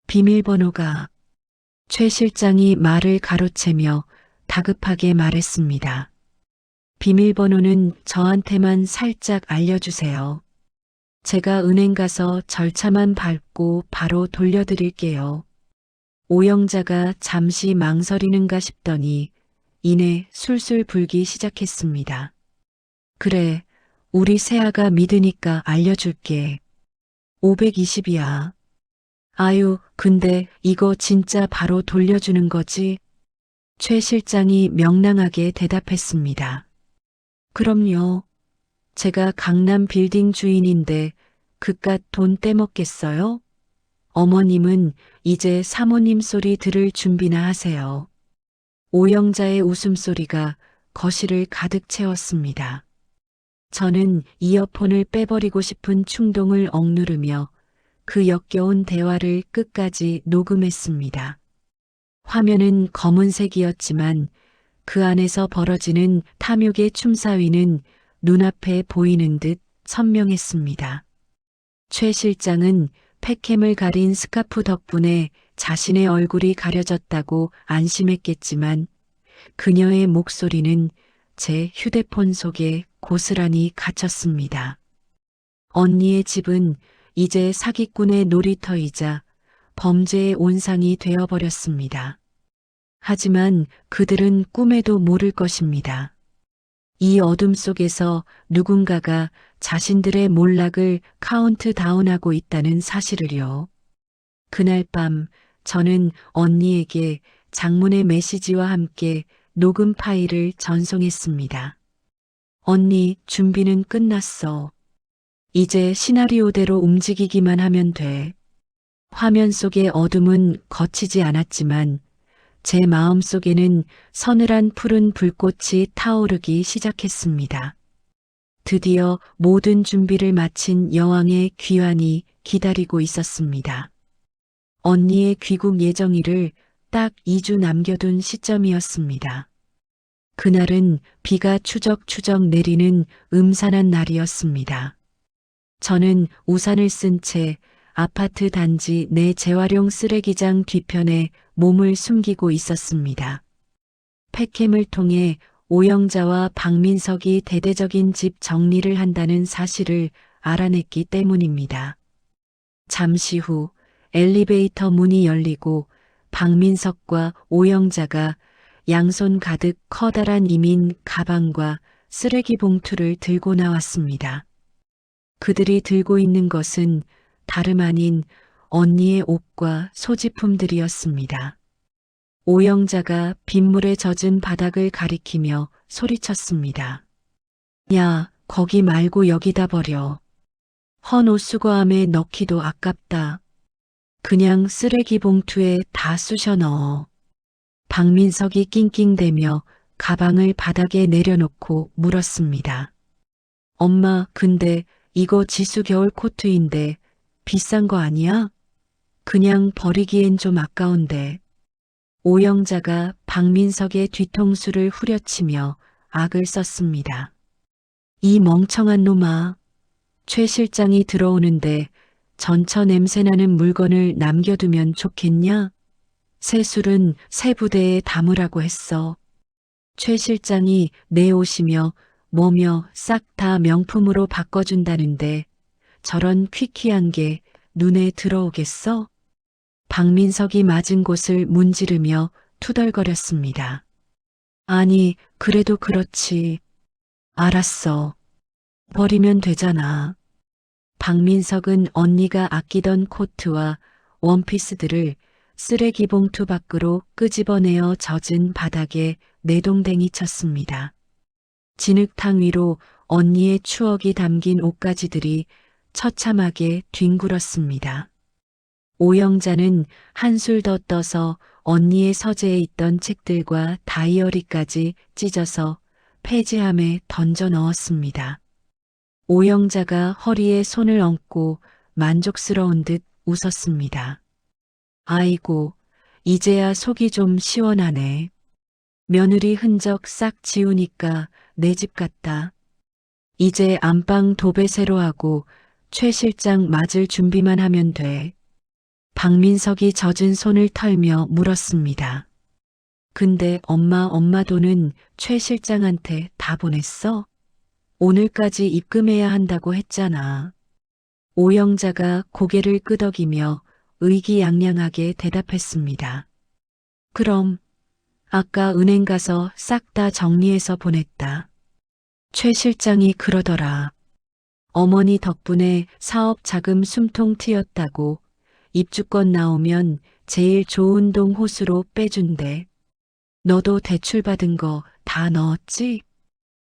비밀번호가. 최 실장이 말을 가로채며 다급하게 말했습니다. 비밀번호는 저한테만 살짝 알려주세요. 제가 은행 가서 절차만 밟고 바로 돌려드릴게요. 오영자가 잠시 망설이는가 싶더니 이내 술술 불기 시작했습니다. 그래, 우리 세아가 믿으니까 알려줄게. 520이야. 아유, 근데 이거 진짜 바로 돌려주는 거지? 최 실장이 명랑하게 대답했습니다. 그럼요. 제가 강남 빌딩 주인인데 그깟 돈 떼먹겠어요? 어머님은 이제 사모님 소리 들을 준비나 하세요. 오영자의 웃음소리가 거실을 가득 채웠습니다. 저는 이어폰을 빼버리고 싶은 충동을 억누르며 그 역겨운 대화를 끝까지 녹음했습니다. 화면은 검은색이었지만 그 안에서 벌어지는 탐욕의 춤사위는 눈앞에 보이는 듯 선명했습니다. 최 실장은 팩캠을 가린 스카프 덕분에 자신의 얼굴이 가려졌다고 안심했겠지만 그녀의 목소리는 제 휴대폰 속에 고스란히 갇혔습니다. 언니의 집은 이제 사기꾼의 놀이터이자 범죄의 온상이 되어버렸습니다. 하지만 그들은 꿈에도 모를 것입니다. 이 어둠 속에서 누군가가 자신들의 몰락을 카운트다운하고 있다는 사실을요. 그날 밤 저는 언니에게 장문의 메시지와 함께 녹음 파일을 전송했습니다. 언니, 준비는 끝났어. 이제 시나리오대로 움직이기만 하면 돼. 화면 속의 어둠은 거치지 않았지만 제 마음 속에는 서늘한 푸른 불꽃이 타오르기 시작했습니다. 드디어 모든 준비를 마친 여왕의 귀환이 기다리고 있었습니다. 언니의 귀국 예정일을 딱 2주 남겨둔 시점이었습니다. 그날은 비가 추적추적 내리는 음산한 날이었습니다. 저는 우산을 쓴 채 아파트 단지 내 재활용 쓰레기장 뒤편에 몸을 숨기고 있었습니다. 팩캠을 통해 오영자와 박민석이 대대적인 집 정리를 한다는 사실을 알아냈기 때문입니다. 잠시 후 엘리베이터 문이 열리고 박민석과 오영자가 양손 가득 커다란 이민 가방과 쓰레기 봉투를 들고 나왔습니다. 그들이 들고 있는 것은 다름 아닌 언니의 옷과 소지품들이었습니다. 오영자가 빗물에 젖은 바닥을 가리키며 소리쳤습니다. 야, 거기 말고 여기다 버려. 헌 옷 수거함에 넣기도 아깝다. 그냥 쓰레기 봉투에 다 쑤셔 넣어. 박민석이 낑낑대며 가방을 바닥에 내려놓고 물었습니다. 엄마, 근데 이거 지수 겨울 코트인데 비싼 거 아니야? 그냥 버리기엔 좀 아까운데. 오영자가 박민석의 뒤통수를 후려치며 악을 썼습니다. 이 멍청한 놈아. 최 실장이 들어오는데 전처 냄새나는 물건을 남겨두면 좋겠냐? 새 술은 새 부대에 담으라고 했어. 최 실장이 내 옷이며 뭐며 싹 다 명품으로 바꿔준다는데 저런 퀴퀴한 게 눈에 들어오겠어? 박민석이 맞은 곳을 문지르며 투덜거렸습니다. 아니, 그래도 그렇지. 알았어. 버리면 되잖아. 박민석은 언니가 아끼던 코트와 원피스들을 쓰레기 봉투 밖으로 끄집어내어 젖은 바닥에 내동댕이 쳤습니다. 진흙탕 위로 언니의 추억이 담긴 옷가지들이 처참하게 뒹굴었습니다. 오영자는 한술 더 떠서 언니의 서재에 있던 책들과 다이어리까지 찢어서 폐지함에 던져 넣었습니다. 오영자가 허리에 손을 얹고 만족스러운 듯 웃었습니다. 아이고, 이제야 속이 좀 시원하네. 며느리 흔적 싹 지우니까 내 집 같다. 이제 안방 도배새로 하고 최 실장 맞을 준비만 하면 돼. 박민석이 젖은 손을 털며 물었습니다. 근데 엄마 돈은 최 실장한테 다 보냈어? 오늘까지 입금해야 한다고 했잖아. 오영자가 고개를 끄덕이며 의기양양하게 대답했습니다. 그럼 아까 은행 가서 싹 다 정리해서 보냈다. 최 실장이 그러더라. 어머니 덕분에 사업 자금 숨통 트였다고 입주권 나오면 제일 좋은 동 호수로 빼준대. 너도 대출받은 거 다 넣었지?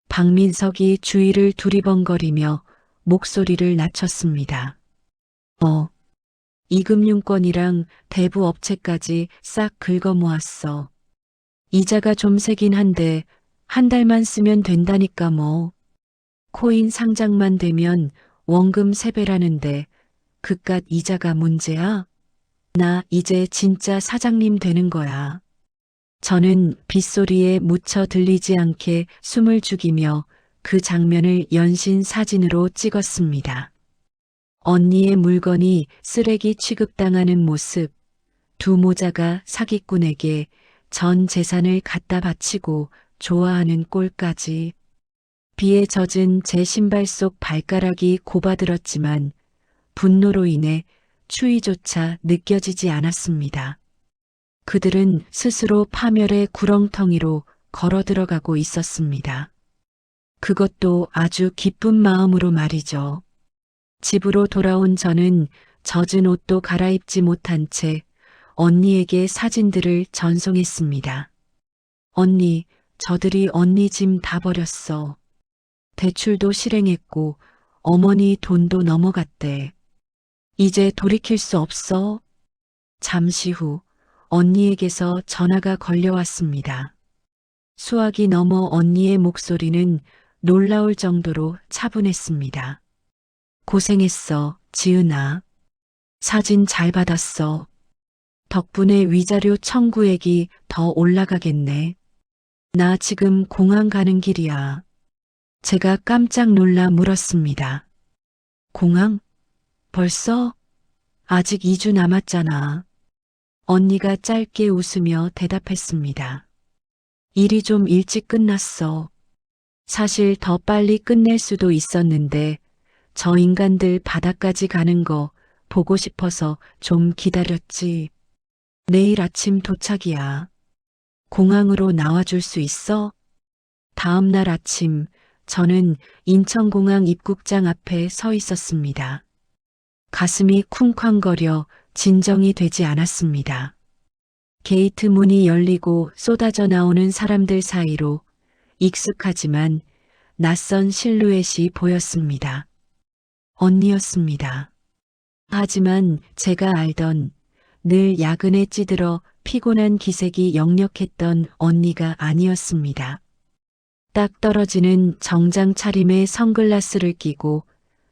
박민석이 주위를 두리번거리며 목소리를 낮췄습니다. 이 금융권이랑 대부 업체까지 싹 긁어 모았어. 이자가 좀 세긴 한데 한 달만 쓰면 된다니까 뭐. 코인 상장만 되면 원금 3배라는데 그깟 이자가 문제야? 나 이제 진짜 사장님 되는 거야. 저는 빗소리에 묻혀 들리지 않게 숨을 죽이며 그 장면을 연신 사진으로 찍었습니다. 언니의 물건이 쓰레기 취급당하는 모습, 두 모자가 사기꾼에게 전 재산을 갖다 바치고 좋아하는 꼴까지. 비에 젖은 제 신발 속 발가락이 고바들었지만 분노로 인해 추위조차 느껴지지 않았습니다. 그들은 스스로 파멸의 구렁텅이로 걸어 들어가고 있었습니다. 그것도 아주 기쁜 마음으로 말이죠. 집으로 돌아온 저는 젖은 옷도 갈아입지 못한 채 언니에게 사진들을 전송했습니다. 언니, 저들이 언니 짐 다 버렸어. 대출도 실행했고 어머니 돈도 넘어갔대. 이제 돌이킬 수 없어. 잠시 후 언니에게서 전화가 걸려왔습니다. 수화기 넘어 언니의 목소리는 놀라울 정도로 차분했습니다. 고생했어, 지은아. 사진 잘 받았어. 덕분에 위자료 청구액이 더 올라가겠네. 나 지금 공항 가는 길이야. 제가 깜짝 놀라 물었습니다. 공항? 벌써? 아직 2주 남았잖아. 언니가 짧게 웃으며 대답했습니다. 일이 좀 일찍 끝났어. 사실 더 빨리 끝낼 수도 있었는데 저 인간들 바다까지 가는 거 보고 싶어서 좀 기다렸지. 내일 아침 도착이야. 공항으로 나와줄 수 있어? 다음 날 아침 저는 인천공항 입국장 앞에 서 있었습니다. 가슴이 쿵쾅거려 진정이 되지 않았습니다. 게이트 문이 열리고 쏟아져 나오는 사람들 사이로 익숙하지만 낯선 실루엣이 보였습니다. 언니였습니다. 하지만 제가 알던 늘 야근에 찌들어 피곤한 기색이 역력했던 언니가 아니었습니다. 딱 떨어지는 정장 차림에 선글라스를 끼고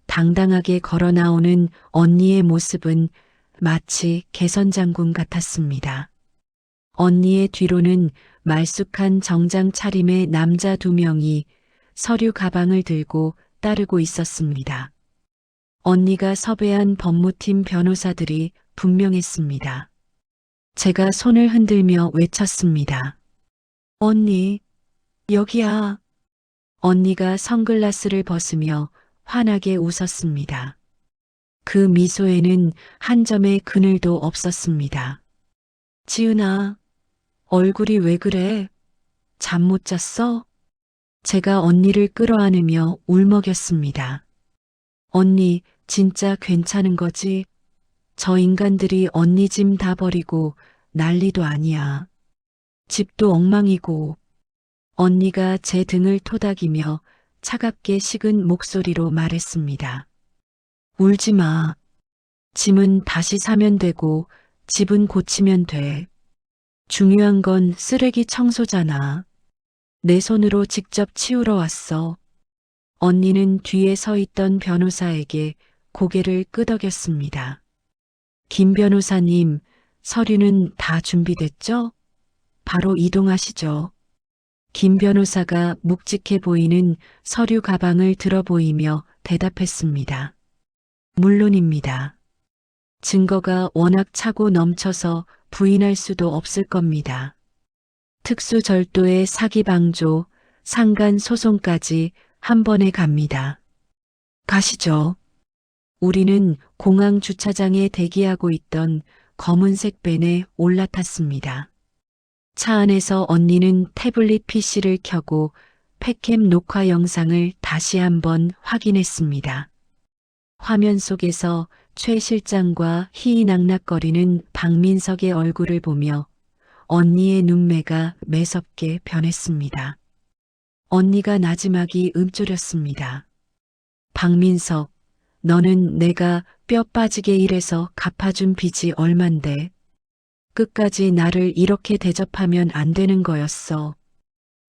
당당하게 걸어 나오는 언니의 모습은 마치 개선장군 같았습니다. 언니의 뒤로는 말쑥한 정장 차림의 남자 2명이 서류 가방을 들고 따르고 있었습니다. 언니가 섭외한 법무팀 변호사들이 분명했습니다. 제가 손을 흔들며 외쳤습니다. 언니, 여기야. 언니가 선글라스를 벗으며 환하게 웃었습니다. 그 미소에는 한 점의 그늘도 없었습니다. 지은아, 얼굴이 왜 그래? 잠 못 잤어? 제가 언니를 끌어안으며 울먹였습니다. 언니, 진짜 괜찮은 거지? 저 인간들이 언니 짐 다 버리고 난리도 아니야. 집도 엉망이고. 언니가 제 등을 토닥이며 차갑게 식은 목소리로 말했습니다. 울지 마. 짐은 다시 사면 되고 집은 고치면 돼. 중요한 건 쓰레기 청소잖아. 내 손으로 직접 치우러 왔어. 언니는 뒤에 서 있던 변호사에게 고개를 끄덕였습니다. 김 변호사님, 서류는 다 준비됐죠? 바로 이동하시죠. 김 변호사가 묵직해 보이는 서류 가방을 들어 보이며 대답했습니다. 물론입니다. 증거가 워낙 차고 넘쳐서 부인할 수도 없을 겁니다. 특수절도의 사기방조, 상간소송까지 한 번에 갑니다. 가시죠. 우리는 공항 주차장에 대기하고 있던 검은색 밴에 올라탔습니다. 차 안에서 언니는 태블릿 PC를 켜고 팩캠 녹화 영상을 다시 한번 확인했습니다. 화면 속에서 최 실장과 희희낙낙거리는 박민석의 얼굴을 보며 언니의 눈매가 매섭게 변했습니다. 언니가 나지막이 움츠렸습니다. 박민석, 너는 내가 뼈 빠지게 일해서 갚아준 빚이 얼만데. 끝까지 나를 이렇게 대접하면 안 되는 거였어.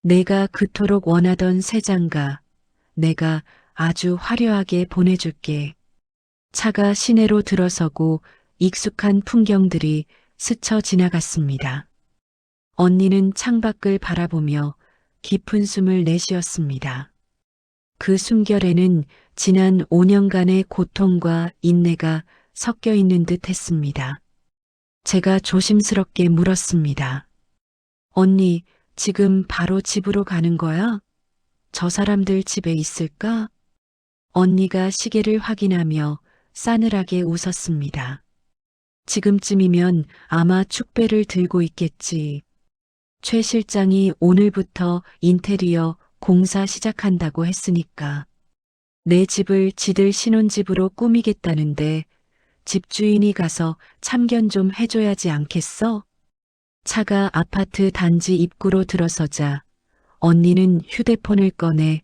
내가 그토록 원하던 새 장가, 내가 아주 화려하게 보내줄게. 차가 시내로 들어서고 익숙한 풍경들이 스쳐 지나갔습니다. 언니는 창밖을 바라보며 깊은 숨을 내쉬었습니다. 그 숨결에는 지난 5년간의 고통과 인내가 섞여 있는 듯 했습니다. 제가 조심스럽게 물었습니다. 언니, 지금 바로 집으로 가는 거야? 저 사람들 집에 있을까? 언니가 시계를 확인하며 싸늘하게 웃었습니다. 지금쯤이면 아마 축배를 들고 있겠지. 최 실장이 오늘부터 인테리어 공사 시작한다고 했으니까. 내 집을 지들 신혼집으로 꾸미겠다는데 집주인이 가서 참견 좀 해줘야지 않겠어? 차가 아파트 단지 입구로 들어서자 언니는 휴대폰을 꺼내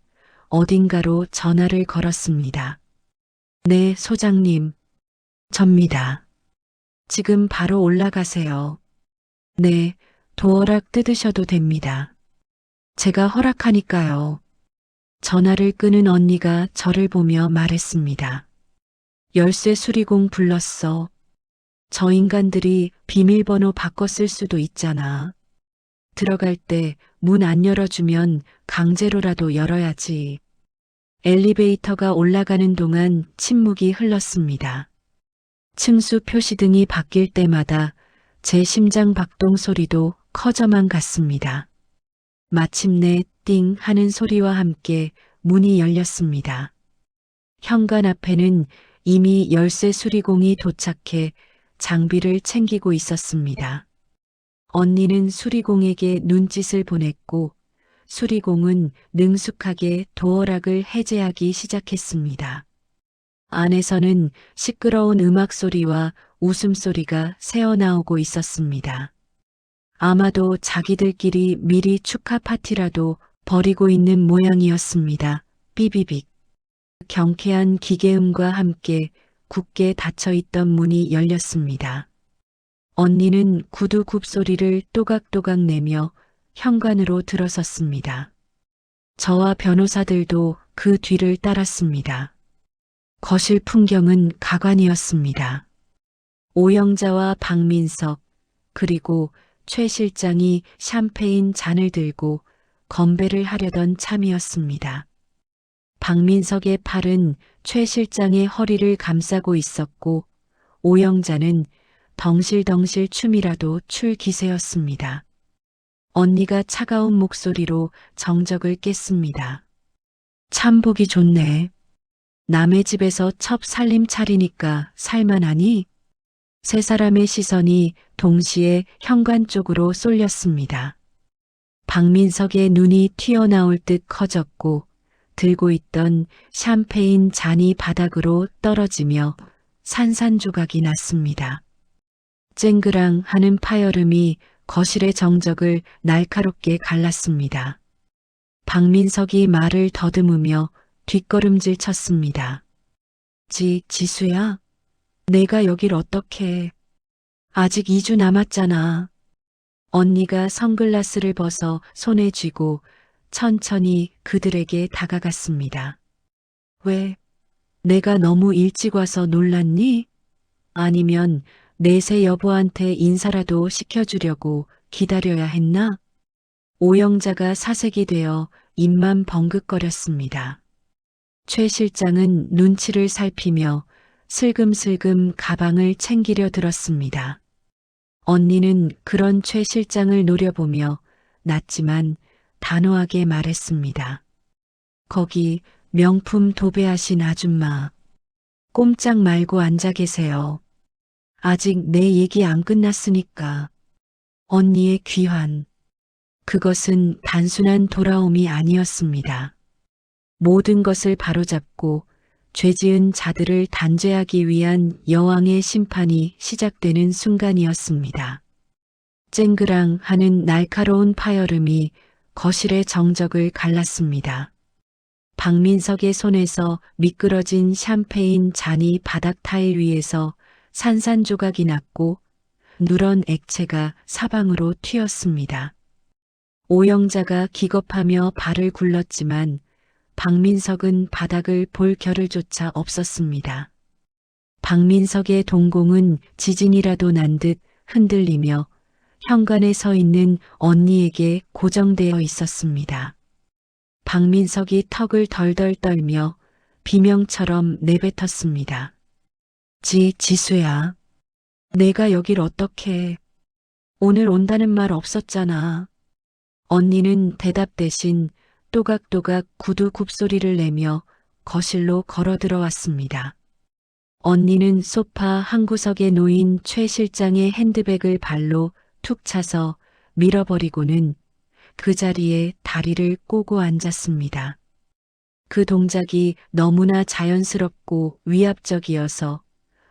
어딘가로 전화를 걸었습니다. 네, 소장님. 접니다. 지금 바로 올라가세요. 네, 도어락 뜯으셔도 됩니다. 제가 허락하니까요. 전화를 끄는 언니가 저를 보며 말했습니다. 열쇠 수리공 불렀어. 저 인간들이 비밀번호 바꿨을 수도 있잖아. 들어갈 때 문 안 열어주면 강제로라도 열어야지. 엘리베이터가 올라가는 동안 침묵이 흘렀습니다. 층수 표시등이 바뀔 때마다 제 심장 박동 소리도 커져만 갔습니다. 마침내 띵 하는 소리와 함께 문이 열렸습니다. 현관 앞에는 이미 열쇠 수리공이 도착해 장비를 챙기고 있었습니다. 언니는 수리공에게 눈짓을 보냈고 수리공은 능숙하게 도어락을 해제하기 시작했습니다. 안에서는 시끄러운 음악 소리와 웃음소리가 새어나오고 있었습니다. 아마도 자기들끼리 미리 축하 파티라도 벌이고 있는 모양이었습니다. 삐비빅. 경쾌한 기계음과 함께 굳게 닫혀있던 문이 열렸습니다. 언니는 구두 굽소리를 또각또각 내며 현관으로 들어섰습니다. 저와 변호사들도 그 뒤를 따랐습니다. 거실 풍경은 가관이었습니다. 오영자와 박민석, 그리고 최 실장이 샴페인 잔을 들고 건배를 하려던 참이었습니다. 박민석의 팔은 최 실장의 허리를 감싸고 있었고 오영자는 덩실덩실 춤이라도 출 기세였습니다. 언니가 차가운 목소리로 정적을 깼습니다. 참 보기 좋네. 남의 집에서 첩 살림 차리니까 살만하니? 세 사람의 시선이 동시에 현관 쪽으로 쏠렸습니다. 박민석의 눈이 튀어나올 듯 커졌고 들고 있던 샴페인 잔이 바닥으로 떨어지며 산산조각이 났습니다. 쨍그랑 하는 파열음이 거실의 정적을 날카롭게 갈랐습니다. 박민석이 말을 더듬으며 뒷걸음질 쳤습니다. 지수야? 내가 여길 어떻게? 아직 2주 남았잖아. 언니가 선글라스를 벗어 손에 쥐고 천천히 그들에게 다가갔습니다. 왜? 내가 너무 일찍 와서 놀랐니? 아니면 내세 여보한테 인사라도 시켜주려고 기다려야 했나? 오영자가 사색이 되어 입만 벙긋거렸습니다. 최 실장은 눈치를 살피며 슬금슬금 가방을 챙기려 들었습니다. 언니는 그런 최 실장을 노려보며 낮지만 단호하게 말했습니다. 거기 명품 도배하신 아줌마. 꼼짝 말고 앉아 계세요. 아직 내 얘기 안 끝났으니까. 언니의 귀환. 그것은 단순한 돌아옴이 아니었습니다. 모든 것을 바로잡고 죄지은 자들을 단죄하기 위한 여왕의 심판이 시작되는 순간이었습니다. 쨍그랑 하는 날카로운 파열음이 거실의 정적을 갈랐습니다. 박민석의 손에서 미끄러진 샴페인 잔이 바닥 타일 위에서 산산조각이 났고 누런 액체가 사방으로 튀었습니다. 오영자가 기겁하며 발을 굴렀지만 박민석은 바닥을 볼 겨를조차 없었습니다. 박민석의 동공은 지진이라도 난 듯 흔들리며 현관에 서 있는 언니에게 고정되어 있었습니다. 박민석이 턱을 덜덜 떨며 비명처럼 내뱉었습니다. 지수야. 내가 여길 어떻게. 오늘 온다는 말 없었잖아. 언니는 대답 대신 또각또각 구두 굽소리를 내며 거실로 걸어 들어왔습니다. 언니는 소파 한 구석에 놓인 최 실장의 핸드백을 발로 툭 차서 밀어버리고는 그 자리에 다리를 꼬고 앉았습니다. 그 동작이 너무나 자연스럽고 위압적이어서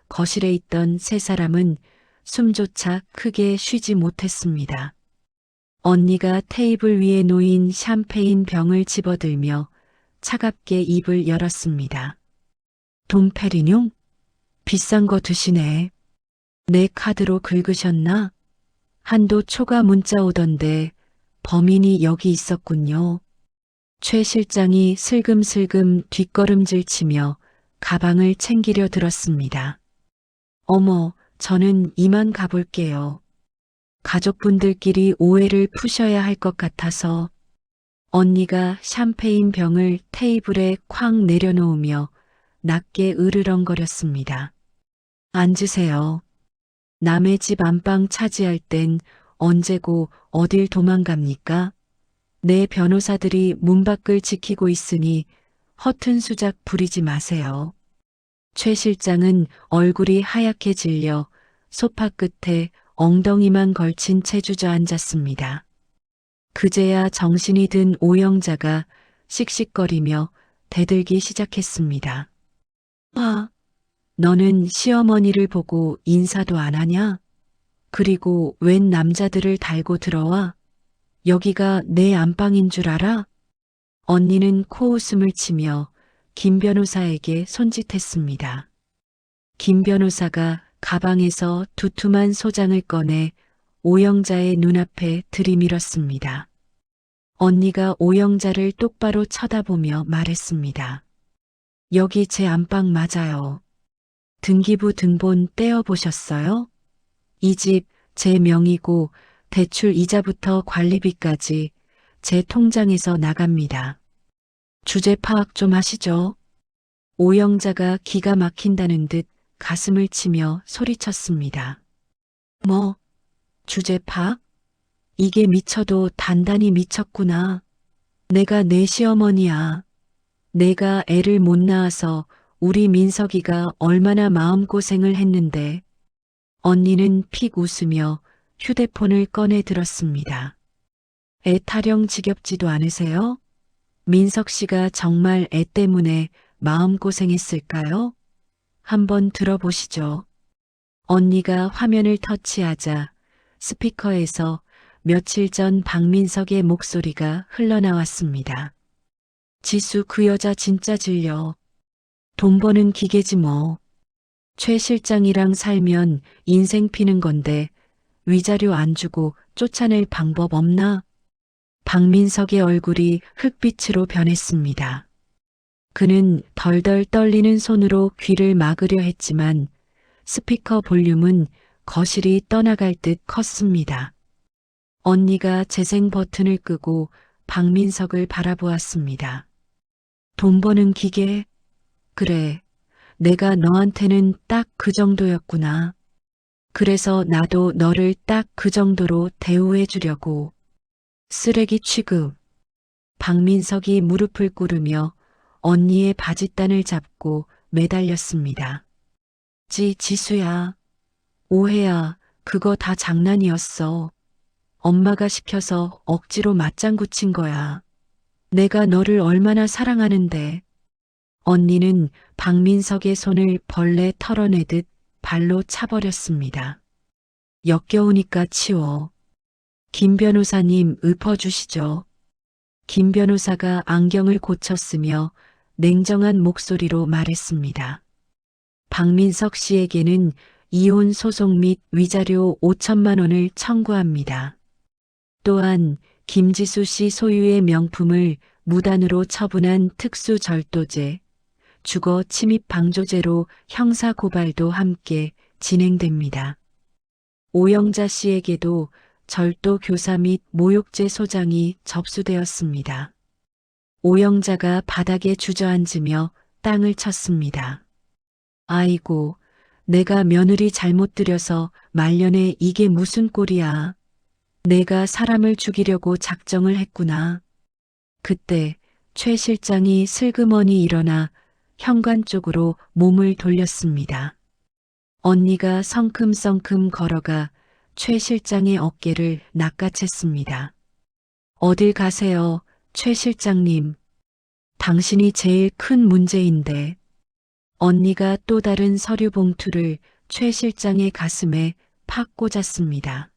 거실에 있던 세 사람은 숨조차 크게 쉬지 못했습니다. 언니가 테이블 위에 놓인 샴페인 병을 집어들며 차갑게 입을 열었습니다. 돈페리뇽? 비싼 거 드시네. 내 카드로 긁으셨나? 한도 초과 문자 오던데 범인이 여기 있었군요. 최 실장이 슬금슬금 뒷걸음질 치며 가방을 챙기려 들었습니다. 어머, 저는 이만 가볼게요. 가족분들끼리 오해를 푸셔야 할 것 같아서. 언니가 샴페인 병을 테이블에 쾅 내려놓으며 낮게 으르렁거렸습니다. 앉으세요. 남의 집 안방 차지할 땐 언제고 어딜 도망갑니까? 내 변호사들이 문 밖을 지키고 있으니 허튼 수작 부리지 마세요. 최 실장은 얼굴이 하얗게 질려 소파 끝에 엉덩이만 걸친 채 주저앉았습니다. 그제야 정신이 든 오영자가 씩씩거리며 대들기 시작했습니다. 아, 너는 시어머니를 보고 인사도 안 하냐? 그리고 웬 남자들을 달고 들어와? 여기가 내 안방인 줄 알아? 언니는 코웃음을 치며 김 변호사에게 손짓했습니다. 김 변호사가 가방에서 두툼한 소장을 꺼내 오영자의 눈앞에 들이밀었습니다. 언니가 오영자를 똑바로 쳐다보며 말했습니다. 여기 제 안방 맞아요. 등기부 등본 떼어보셨어요? 이 집 제 명의고 대출 이자부터 관리비까지 제 통장에서 나갑니다. 주제 파악 좀 하시죠. 오영자가 기가 막힌다는 듯 가슴을 치며 소리쳤습니다. 뭐, 주제 파악? 이게 미쳐도 단단히 미쳤구나. 내가 내 시어머니야. 내가 애를 못 낳아서 우리 민석이가 얼마나 마음고생을 했는데. 언니는 픽 웃으며 휴대폰을 꺼내 들었습니다. 애 타령 지겹지도 않으세요? 민석 씨가 정말 애 때문에 마음고생했을까요? 한번 들어보시죠. 언니가 화면을 터치하자 스피커에서 며칠 전 박민석의 목소리가 흘러나왔습니다. 지수 그 여자 진짜 질려. 돈 버는 기계지 뭐. 최 실장이랑 살면 인생 피는 건데 위자료 안 주고 쫓아낼 방법 없나? 박민석의 얼굴이 흙빛으로 변했습니다. 그는 덜덜 떨리는 손으로 귀를 막으려 했지만 스피커 볼륨은 거실이 떠나갈 듯 컸습니다. 언니가 재생 버튼을 끄고 박민석을 바라보았습니다. 돈 버는 기계? 그래, 내가 너한테는 딱 그 정도였구나. 그래서 나도 너를 딱 그 정도로 대우해 주려고. 쓰레기 취급. 박민석이 무릎을 꿇으며 언니의 바짓단을 잡고 매달렸습니다. 지수야. 오해야. 그거 다 장난이었어. 엄마가 시켜서 억지로 맞장구 친 거야. 내가 너를 얼마나 사랑하는데. 언니는 박민석의 손을 벌레 털어내듯 발로 차버렸습니다. 역겨우니까 치워. 김 변호사님 읊어주시죠. 김 변호사가 안경을 고쳤으며 냉정한 목소리로 말했습니다. 박민석 씨에게는 이혼 소송 및 위자료 5천만 원을 청구합니다. 또한 김지수 씨 소유의 명품을 무단으로 처분한 특수절도죄, 주거 침입 방조죄로 형사 고발도 함께 진행됩니다. 오영자 씨에게도 절도 교사 및 모욕죄 소장이 접수되었습니다. 오영자가 바닥에 주저앉으며 땅을 쳤습니다. 아이고, 내가 며느리 잘못 들여서 말년에 이게 무슨 꼴이야. 내가 사람을 죽이려고 작정을 했구나. 그때 최 실장이 슬그머니 일어나 현관 쪽으로 몸을 돌렸습니다. 언니가 성큼성큼 걸어가 최 실장의 어깨를 낚아챘습니다. 어딜 가세요, 최 실장님. 당신이 제일 큰 문제인데. 언니가 또 다른 서류 봉투를 최 실장의 가슴에 팍 꽂았습니다.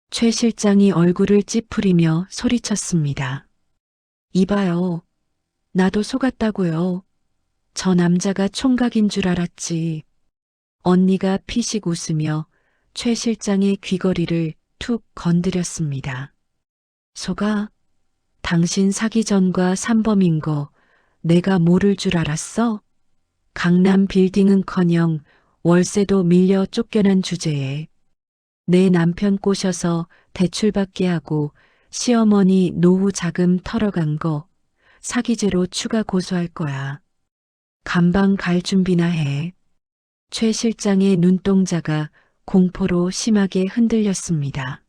최 실장이 얼굴을 찌푸리며 소리쳤습니다. 이봐요. 나도 속았다고요. 저 남자가 총각인 줄 알았지. 언니가 피식 웃으며 최 실장의 귀걸이를 툭 건드렸습니다. 속아? 당신 사기 전과 산범인 거 내가 모를 줄 알았어? 강남 빌딩은커녕 월세도 밀려 쫓겨난 주제에 내 남편 꼬셔서 대출받게 하고 시어머니 노후 자금 털어간 거 사기죄로 추가 고소할 거야. 감방 갈 준비나 해. 최 실장의 눈동자가 공포로 심하게 흔들렸습니다.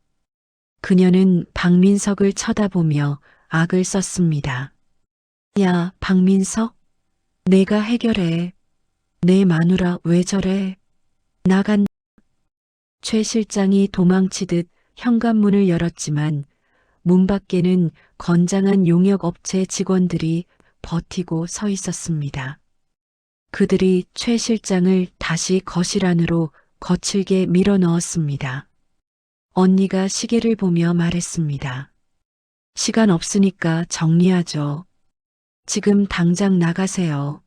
그녀는 박민석을 쳐다보며 악을 썼습니다. 야, 박민석? 내가 해결해. 내 마누라 왜 저래? 나간. 최 실장이 도망치듯 현관문을 열었지만 문 밖에는 건장한 용역업체 직원들이 버티고 서 있었습니다. 그들이 최 실장을 다시 거실 안으로 거칠게 밀어 넣었습니다. 언니가 시계를 보며 말했습니다. 시간 없으니까 정리하죠. 지금 당장 나가세요.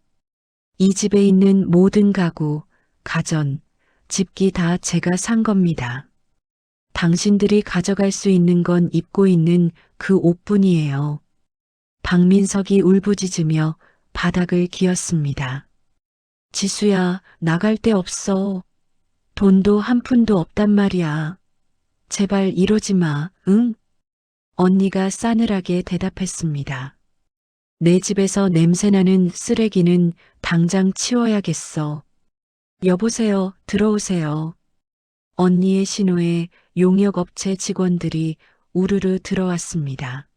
이 집에 있는 모든 가구, 가전, 집기 다 제가 산 겁니다. 당신들이 가져갈 수 있는 건 입고 있는 그 옷뿐이에요. 박민석이 울부짖으며 바닥을 기었습니다. 지수야, 나갈 데 없어. 돈도 한 푼도 없단 말이야. 제발 이러지 마, 응? 언니가 싸늘하게 대답했습니다. 내 집에서 냄새나는 쓰레기는 당장 치워야겠어. 여보세요, 들어오세요. 언니의 신호에 용역업체 직원들이 우르르 들어왔습니다.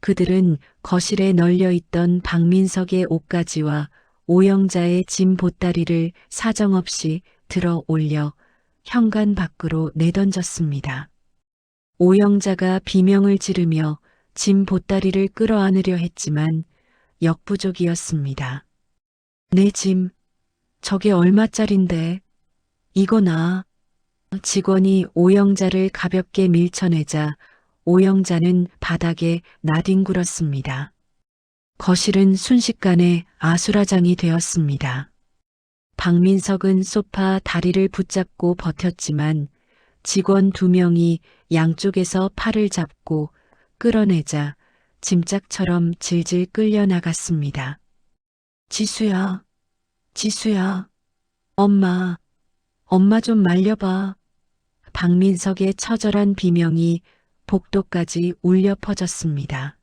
그들은 거실에 널려있던 박민석의 옷가지와 오영자의 짐 보따리를 사정없이 들어 올려 현관 밖으로 내던졌습니다. 오영자가 비명을 지르며 짐 보따리를 끌어안으려 했지만 역부족이었습니다. 내 짐, 저게 얼마짜린데? 이거 나. 직원이 오영자를 가볍게 밀쳐내자 오영자는 바닥에 나뒹굴었습니다. 거실은 순식간에 아수라장이 되었습니다. 박민석은 소파 다리를 붙잡고 버텼지만 직원 2명이 양쪽에서 팔을 잡고 끌어내자 짐짝처럼 질질 끌려나갔습니다. 지수야, 지수야, 엄마 좀 말려봐. 박민석의 처절한 비명이 복도까지 울려 퍼졌습니다.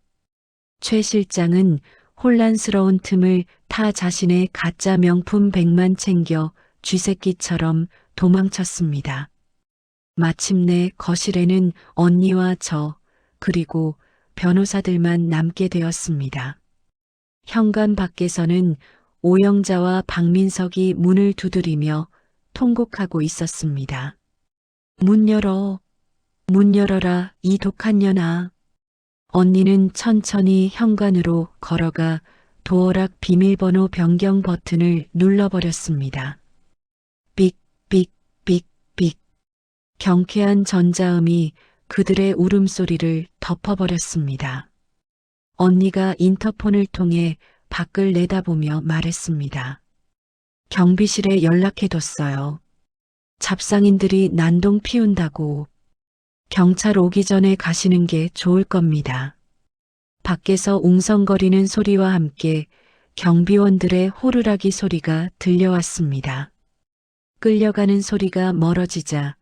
최 실장은 혼란스러운 틈을 타 자신의 가짜 명품 백만 챙겨 쥐새끼처럼 도망쳤습니다. 마침내 거실에는 언니와 저, 그리고 변호사들만 남게 되었습니다. 현관 밖에서는 오영자와 박민석이 문을 두드리며 통곡하고 있었습니다. 문 열어, 문 열어라, 이 독한 년아. 언니는 천천히 현관으로 걸어가 도어락 비밀번호 변경 버튼을 눌러버렸습니다. 삑, 삑, 삑, 삑. 경쾌한 전자음이 그들의 울음소리를 덮어버렸습니다. 언니가 인터폰을 통해 밖을 내다보며 말했습니다. 경비실에 연락해뒀어요. 잡상인들이 난동 피운다고. 경찰 오기 전에 가시는 게 좋을 겁니다. 밖에서 웅성거리는 소리와 함께 경비원들의 호루라기 소리가 들려왔습니다. 끌려가는 소리가 멀어지자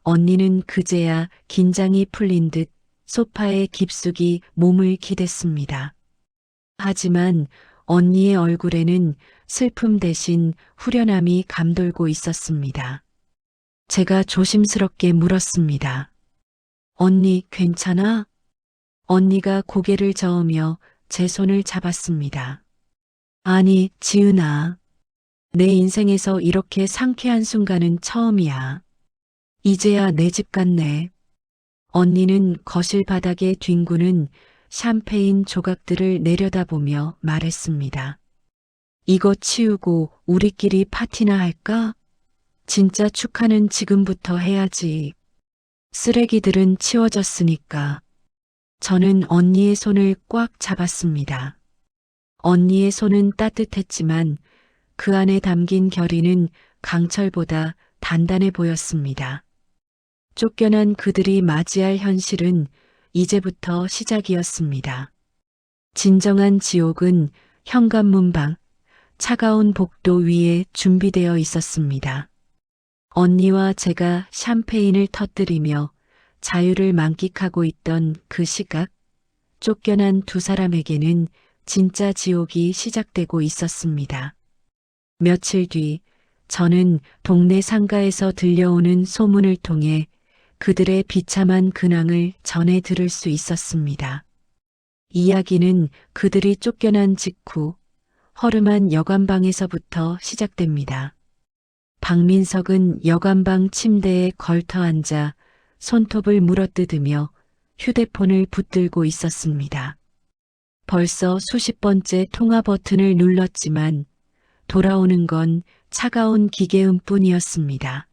언니는 그제야 긴장이 풀린 듯 소파에 깊숙이 몸을 기댔습니다. 하지만 언니의 얼굴에는 슬픔 대신 후련함이 감돌고 있었습니다. 제가 조심스럽게 물었습니다. 언니 괜찮아? 언니가 고개를 저으며 제 손을 잡았습니다. 아니, 지은아. 내 인생에서 이렇게 상쾌한 순간은 처음이야. 이제야 내 집 같네. 언니는 거실 바닥에 뒹구는 샴페인 조각들을 내려다보며 말했습니다. 이거 치우고 우리끼리 파티나 할까? 진짜 축하는 지금부터 해야지. 쓰레기들은 치워졌으니까. 저는 언니의 손을 꽉 잡았습니다. 언니의 손은 따뜻했지만 그 안에 담긴 결의는 강철보다 단단해 보였습니다. 쫓겨난 그들이 맞이할 현실은 이제부터 시작이었습니다. 진정한 지옥은 현관문 밖 차가운 복도 위에 준비되어 있었습니다. 언니와 제가 샴페인을 터뜨리며 자유를 만끽하고 있던 그 시각, 쫓겨난 두 사람에게는 진짜 지옥이 시작되고 있었습니다. 며칠 뒤 저는 동네 상가에서 들려오는 소문을 통해 그들의 비참한 근황을 전해 들을 수 있었습니다. 이야기는 그들이 쫓겨난 직후 허름한 여관방에서부터 시작됩니다. 박민석은 여관방 침대에 걸터 앉아 손톱을 물어뜯으며 휴대폰을 붙들고 있었습니다. 벌써 수십 번째 통화 버튼을 눌렀지만 돌아오는 건 차가운 기계음 뿐이었습니다.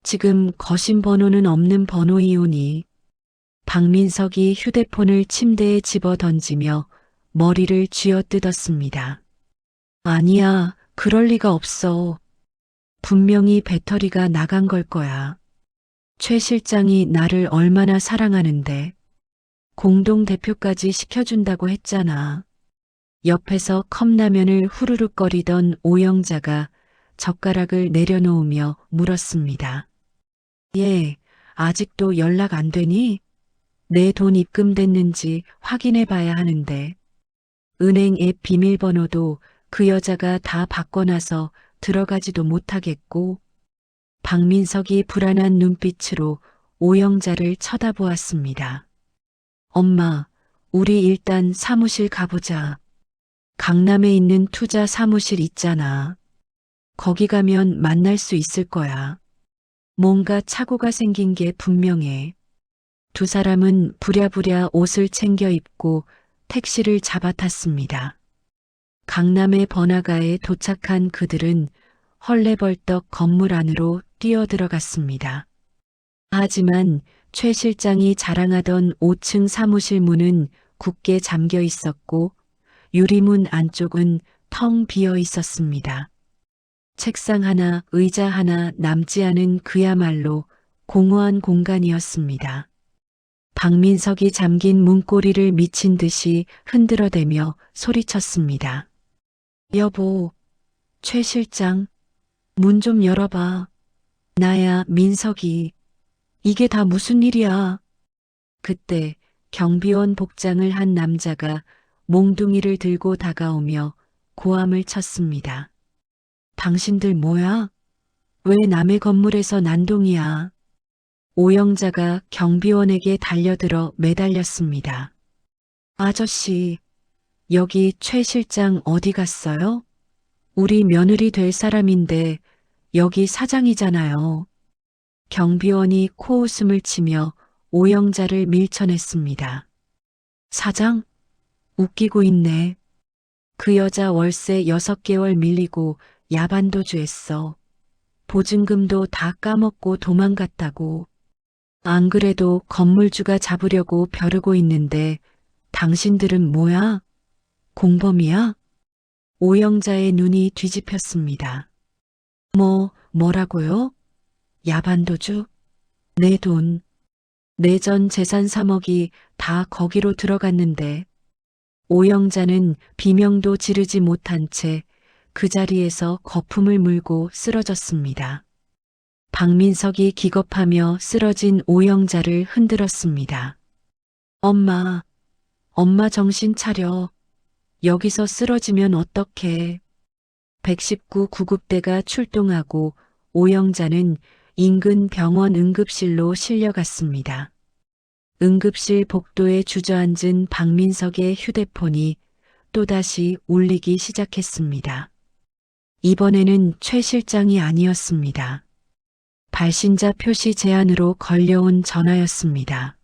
지금 거신 번호는 없는 번호이오니. 박민석이 휴대폰을 침대에 집어 던지며 머리를 쥐어뜯었습니다. 아니야, 그럴 리가 없어. 분명히 배터리가 나간 걸 거야. 최 실장이 나를 얼마나 사랑하는데. 공동대표까지 시켜준다고 했잖아. 옆에서 컵라면을 후루룩거리던 오영자가 젓가락을 내려놓으며 물었습니다. 얘, 아직도 연락 안 되니? 내 돈 입금됐는지 확인해 봐야 하는데. 은행 앱 비밀번호도 그 여자가 다 바꿔놔서 들어가지도 못하겠고. 박민석이 불안한 눈빛으로 오영자를 쳐다보았습니다. 엄마, 우리 일단 사무실 가보자. 강남에 있는 투자 사무실 있잖아. 거기 가면 만날 수 있을 거야. 뭔가 착오가 생긴 게 분명해. 두 사람은 부랴부랴 옷을 챙겨 입고 택시를 잡아탔습니다. 강남의 번화가에 도착한 그들은 헐레벌떡 건물 안으로 뛰어들어갔습니다. 하지만 최 실장이 자랑하던 5층 사무실 문은 굳게 잠겨 있었고 유리문 안쪽은 텅 비어 있었습니다. 책상 하나, 의자 하나 남지 않은 그야말로 공허한 공간이었습니다. 박민석이 잠긴 문고리를 미친 듯이 흔들어대며 소리쳤습니다. 여보, 최 실장, 문 좀 열어봐. 나야, 민석이. 이게 다 무슨 일이야? 그때 경비원 복장을 한 남자가 몽둥이를 들고 다가오며 고함을 쳤습니다. 당신들 뭐야? 왜 남의 건물에서 난동이야? 오영자가 경비원에게 달려들어 매달렸습니다. 아저씨, 여기 최 실장 어디 갔어요? 우리 며느리 될 사람인데 여기 사장이잖아요. 경비원이 코웃음을 치며 오영자를 밀쳐냈습니다. 사장? 웃기고 있네. 그 여자 월세 6개월 밀리고 야반도주했어. 보증금도 다 까먹고 도망갔다고. 안 그래도 건물주가 잡으려고 벼르고 있는데 당신들은 뭐야? 공범이야? 오영자의 눈이 뒤집혔습니다. 뭐라고요? 야반도주? 내 돈, 내 전 재산 3억이 다 거기로 들어갔는데. 오영자는 비명도 지르지 못한 채 그 자리에서 거품을 물고 쓰러졌습니다. 박민석이 기겁하며 쓰러진 오영자를 흔들었습니다. 엄마 정신 차려. 여기서 쓰러지면 어떡해. 119 구급대가 출동하고 오영자는 인근 병원 응급실로 실려갔습니다. 응급실 복도에 주저앉은 박민석의 휴대폰이 또다시 울리기 시작했습니다. 이번에는 최 실장이 아니었습니다. 발신자 표시 제한으로 걸려온 전화였습니다.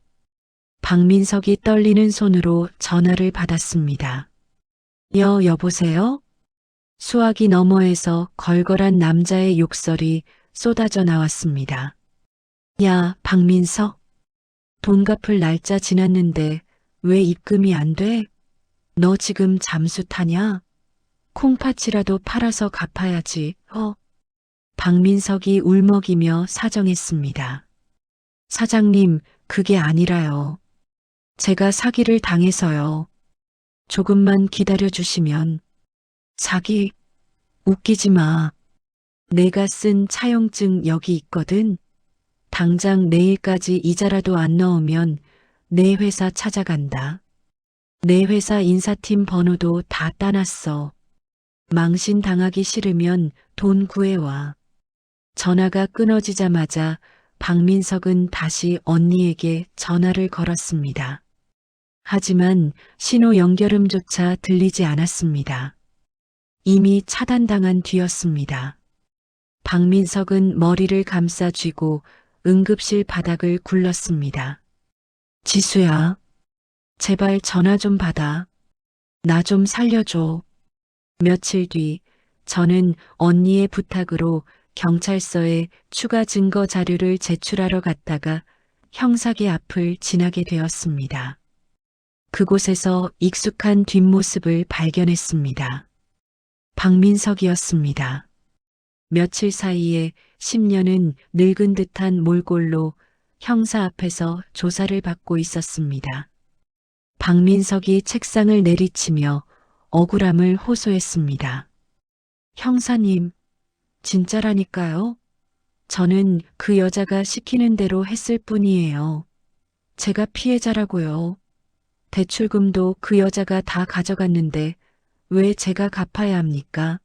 박민석이 떨리는 손으로 전화를 받았습니다. 여보세요? 수화기 너머에서 걸걸한 남자의 욕설이 쏟아져 나왔습니다. 야, 박민석. 돈 갚을 날짜 지났는데 왜 입금이 안 돼? 너 지금 잠수 타냐? 콩팥이라도 팔아서 갚아야지. 박민석이 울먹이며 사정했습니다. 사장님, 그게 아니라요. 제가 사기를 당해서요. 조금만 기다려주시면. 사기? 웃기지 마. 내가 쓴 차용증 여기 있거든. 당장 내일까지 이자라도 안 넣으면 내 회사 찾아간다. 내 회사 인사팀 번호도 다 따놨어. 망신 당하기 싫으면 돈 구해와. 전화가 끊어지자마자 박민석은 다시 언니에게 전화를 걸었습니다. 하지만 신호 연결음조차 들리지 않았습니다. 이미 차단당한 뒤였습니다. 박민석은 머리를 감싸 쥐고 응급실 바닥을 굴렀습니다. 지수야, 제발 전화 좀 받아. 나 좀 살려줘. 며칠 뒤 저는 언니의 부탁으로 경찰서에 추가 증거 자료를 제출하러 갔다가 형사계 앞을 지나게 되었습니다. 그곳에서 익숙한 뒷모습을 발견했습니다. 박민석이었습니다. 며칠 사이에 10년은 늙은 듯한 몰골로 형사 앞에서 조사를 받고 있었습니다. 박민석이 책상을 내리치며 억울함을 호소했습니다. 형사님, 진짜라니까요? 저는 그 여자가 시키는 대로 했을 뿐이에요. 제가 피해자라고요. 대출금도 그 여자가 다 가져갔는데 왜 제가 갚아야 합니까?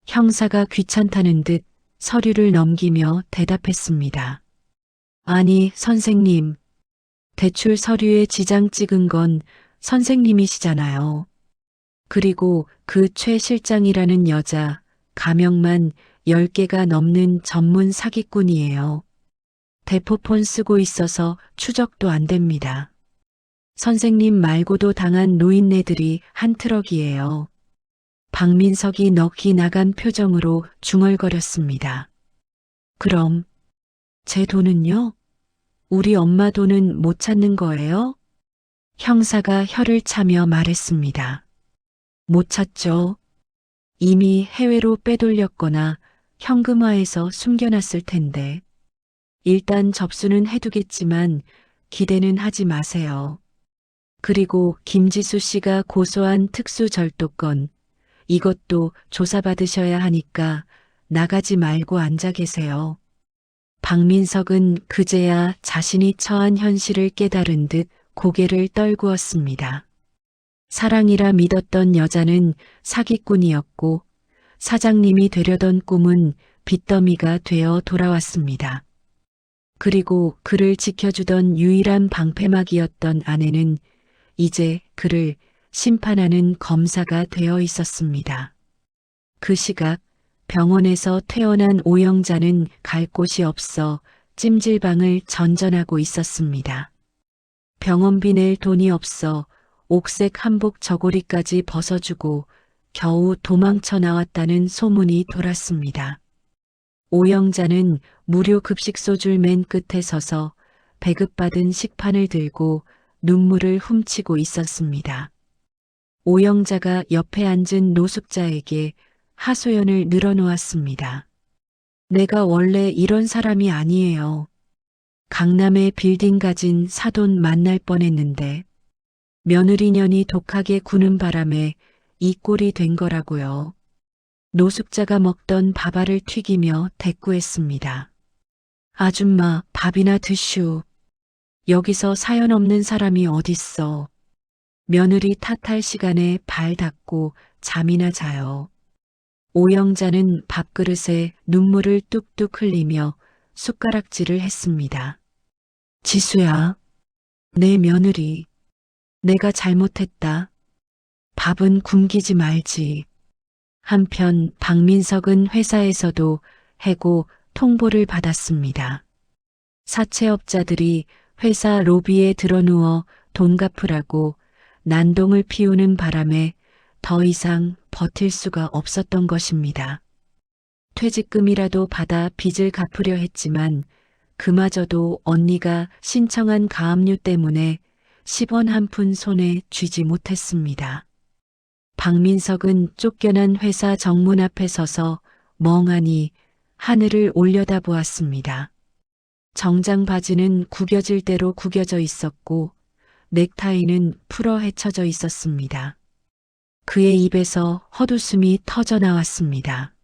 형사가 귀찮다는 듯 서류를 넘기며 대답했습니다. 아니, 선생님. 대출 서류에 지장 찍은 건 선생님이시잖아요. 그리고 그 최 실장이라는 여자, 가명만 10개가 넘는 전문 사기꾼이에요. 대포폰 쓰고 있어서 추적도 안 됩니다. 선생님 말고도 당한 노인네들이 한 트럭이에요. 박민석이 넋이 나간 표정으로 중얼거렸습니다. 그럼 제 돈은요? 우리 엄마 돈은 못 찾는 거예요? 형사가 혀를 차며 말했습니다. 못 찾죠. 이미 해외로 빼돌렸거나 현금화해서 숨겨놨을 텐데. 일단 접수는 해두겠지만 기대는 하지 마세요. 그리고 김지수 씨가 고소한 특수절도건, 이것도 조사받으셔야 하니까 나가지 말고 앉아 계세요. 박민석은 그제야 자신이 처한 현실을 깨달은 듯 고개를 떨구었습니다. 사랑이라 믿었던 여자는 사기꾼이었고 사장님이 되려던 꿈은 빚더미가 되어 돌아왔습니다. 그리고 그를 지켜주던 유일한 방패막이었던 아내는 이제 그를 심판하는 검사가 되어 있었습니다. 그 시각 병원에서 퇴원한 오영자는 갈 곳이 없어 찜질방을 전전하고 있었습니다. 병원비 낼 돈이 없어 옥색 한복 저고리까지 벗어주고 겨우 도망쳐 나왔다는 소문이 돌았습니다. 오영자는 무료 급식소 줄 맨 끝에 서서 배급받은 식판을 들고 눈물을 훔치고 있었습니다. 오영자가 옆에 앉은 노숙자에게 하소연을 늘어놓았습니다. 내가 원래 이런 사람이 아니에요. 강남에 빌딩 가진 사돈 만날 뻔했는데 며느리년이 독하게 구는 바람에 이 꼴이 된 거라고요. 노숙자가 먹던 밥알을 튀기며 대꾸했습니다. 아줌마, 밥이나 드슈. 여기서 사연 없는 사람이 어딨어. 며느리 탓할 시간에 발 닦고 잠이나 자요. 오영자는 밥그릇에 눈물을 뚝뚝 흘리며 숟가락질을 했습니다. 지수야, 내 며느리. 내가 잘못했다. 밥은 굶기지 말지. 한편 박민석은 회사에서도 해고 통보를 받았습니다. 사채업자들이 회사 로비에 드러누워 돈 갚으라고 난동을 피우는 바람에 더 이상 버틸 수가 없었던 것입니다. 퇴직금이라도 받아 빚을 갚으려 했지만 그마저도 언니가 신청한 가압류 때문에 10원 한 푼 손에 쥐지 못했습니다. 박민석은 쫓겨난 회사 정문 앞에 서서 멍하니 하늘을 올려다보았습니다. 정장 바지는 구겨질 대로 구겨져 있었고 넥타이는 풀어 헤쳐져 있었습니다. 그의 입에서 헛웃음이 터져 나왔습니다.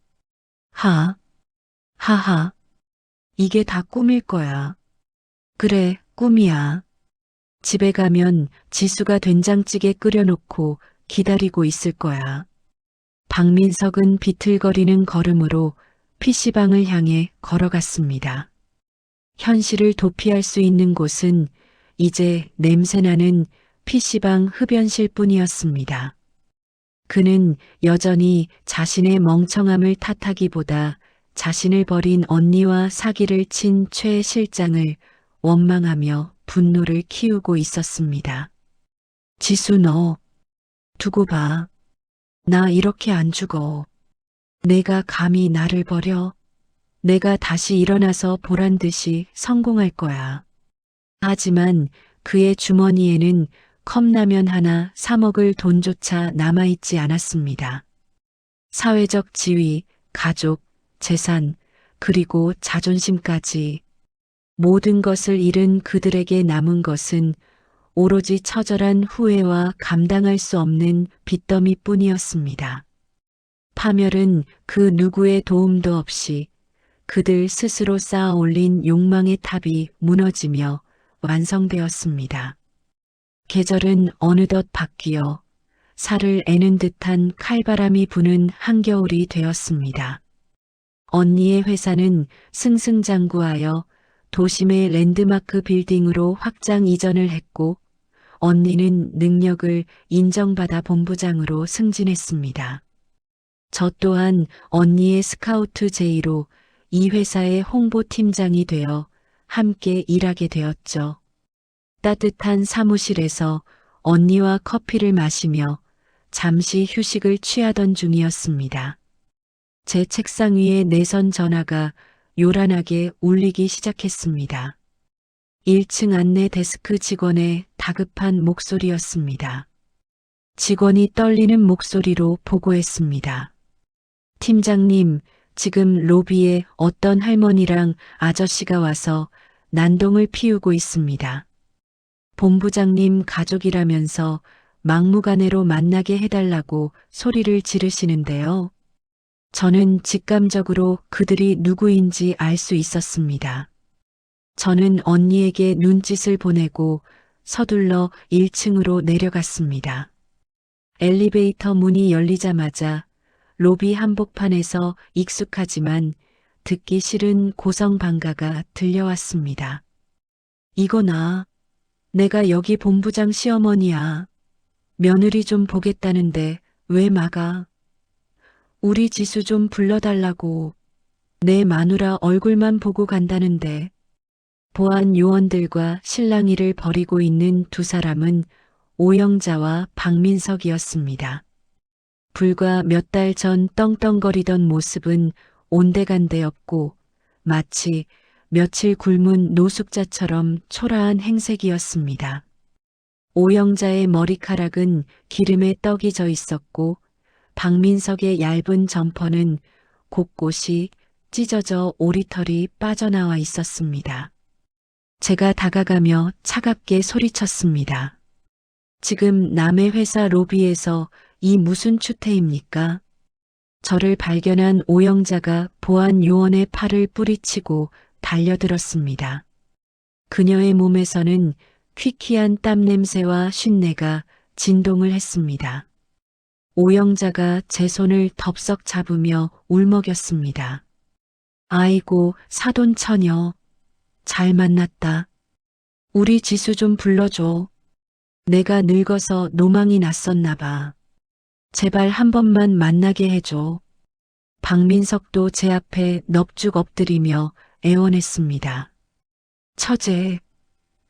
하하. 이게 다 꿈일 거야. 그래, 꿈이야. 집에 가면 지수가 된장찌개 끓여놓고 기다리고 있을 거야. 박민석은 비틀거리는 걸음으로 PC방을 향해 걸어갔습니다. 현실을 도피할 수 있는 곳은 이제 냄새나는 PC방 흡연실 뿐이었습니다. 그는 여전히 자신의 멍청함을 탓하기보다 자신을 버린 언니와 사기를 친 최 실장을 원망하며 분노를 키우고 있었습니다. 지수, 너 두고 봐. 나 이렇게 안 죽어. 내가 감히 나를 버려? 내가 다시 일어나서 보란 듯이 성공할 거야. 하지만 그의 주머니에는 컵라면 하나 사 먹을 돈조차 남아있지 않았습니다. 사회적 지위, 가족, 재산, 그리고 자존심까지 모든 것을 잃은 그들에게 남은 것은 오로지 처절한 후회와 감당할 수 없는 빚더미뿐이었습니다. 파멸은 그 누구의 도움도 없이 그들 스스로 쌓아 올린 욕망의 탑이 무너지며 완성되었습니다. 계절은 어느덧 바뀌어 살을 애는 듯한 칼바람이 부는 한겨울이 되었습니다. 언니의 회사는 승승장구하여 도심의 랜드마크 빌딩으로 확장 이전을 했고 언니는 능력을 인정받아 본부장으로 승진했습니다. 저 또한 언니의 스카우트 제의로 이 회사의 홍보팀장이 되어 함께 일하게 되었죠. 따뜻한 사무실에서 언니와 커피를 마시며 잠시 휴식을 취하던 중이었습니다. 제 책상 위에 내선 전화가 요란하게 울리기 시작했습니다. 1층 안내 데스크 직원의 다급한 목소리였습니다. 직원이 떨리는 목소리로 보고했습니다. 팀장님, 지금 로비에 어떤 할머니랑 아저씨가 와서 난동을 피우고 있습니다. 본부장님 가족이라면서 막무가내로 만나게 해달라고 소리를 지르시는데요. 저는 직감적으로 그들이 누구인지 알 수 있었습니다. 저는 언니에게 눈짓을 보내고 서둘러 1층으로 내려갔습니다. 엘리베이터 문이 열리자마자 로비 한복판에서 익숙하지만 듣기 싫은 고성방가가 들려왔습니다. 이거 나. 내가 여기 본부장 시어머니야. 며느리 좀 보겠다는데 왜 막아? 우리 지수 좀 불러달라고. 내 마누라 얼굴만 보고 간다는데. 보안 요원들과 실랑이를 벌이고 있는 두 사람은 오영자와 박민석이었습니다. 불과 몇 달 전 떵떵거리던 모습은 온데간데 없고 마치 며칠 굶은 노숙자처럼 초라한 행색이었습니다. 오영자의 머리카락은 기름에 떡이 져 있었고 박민석의 얇은 점퍼는 곳곳이 찢어져 오리털이 빠져나와 있었습니다. 제가 다가가며 차갑게 소리쳤습니다. 지금 남의 회사 로비에서 이 무슨 추태입니까? 저를 발견한 오영자가 보안 요원의 팔을 뿌리치고 달려들었습니다. 그녀의 몸에서는 퀴퀴한 땀 냄새와 쉰내가 진동을 했습니다. 오영자가 제 손을 덥석 잡으며 울먹였습니다. 아이고, 사돈 처녀. 잘 만났다. 우리 지수 좀 불러줘. 내가 늙어서 노망이 났었나 봐. 제발 한 번만 만나게 해줘. 박민석도 제 앞에 넙죽 엎드리며 애원했습니다.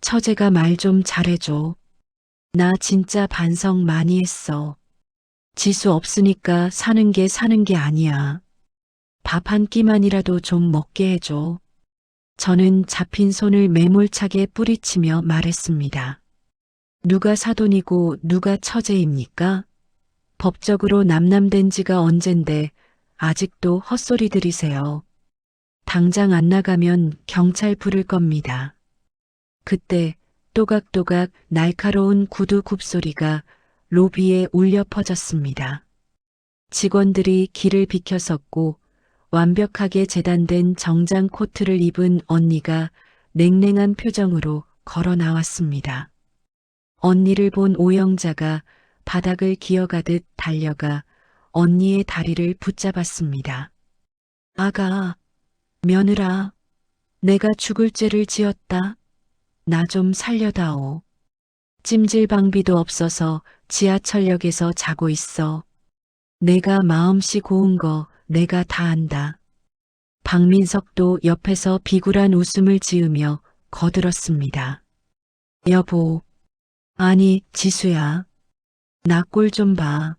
처제가 말 좀 잘해줘. 나 진짜 반성 많이 했어. 지수 없으니까 사는 게 아니야. 밥 한 끼만이라도 좀 먹게 해줘. 저는 잡힌 손을 매몰차게 뿌리치며 말했습니다. 누가 사돈이고 누가 처제입니까? 법적으로 남남된 지가 언젠데 아직도 헛소리들이세요. 당장 안 나가면 경찰 부를 겁니다. 그때 또각또각 날카로운 구두 굽소리가 로비에 울려 퍼졌습니다. 직원들이 길을 비켜섰고 완벽하게 재단된 정장 코트를 입은 언니가 냉랭한 표정으로 걸어 나왔습니다. 언니를 본 오영자가 바닥을 기어가듯 달려가 언니의 다리를 붙잡았습니다. 아가, 며느라, 내가 죽을 죄를 지었다. 나 좀 살려다오. 찜질방비도 없어서 지하철역에서 자고 있어. 내가 마음씨 고운 거 내가 다 안다. 박민석도 옆에서 비굴한 웃음을 지으며 거들었습니다. 여보, 아니 지수야, 나 꼴 좀 봐.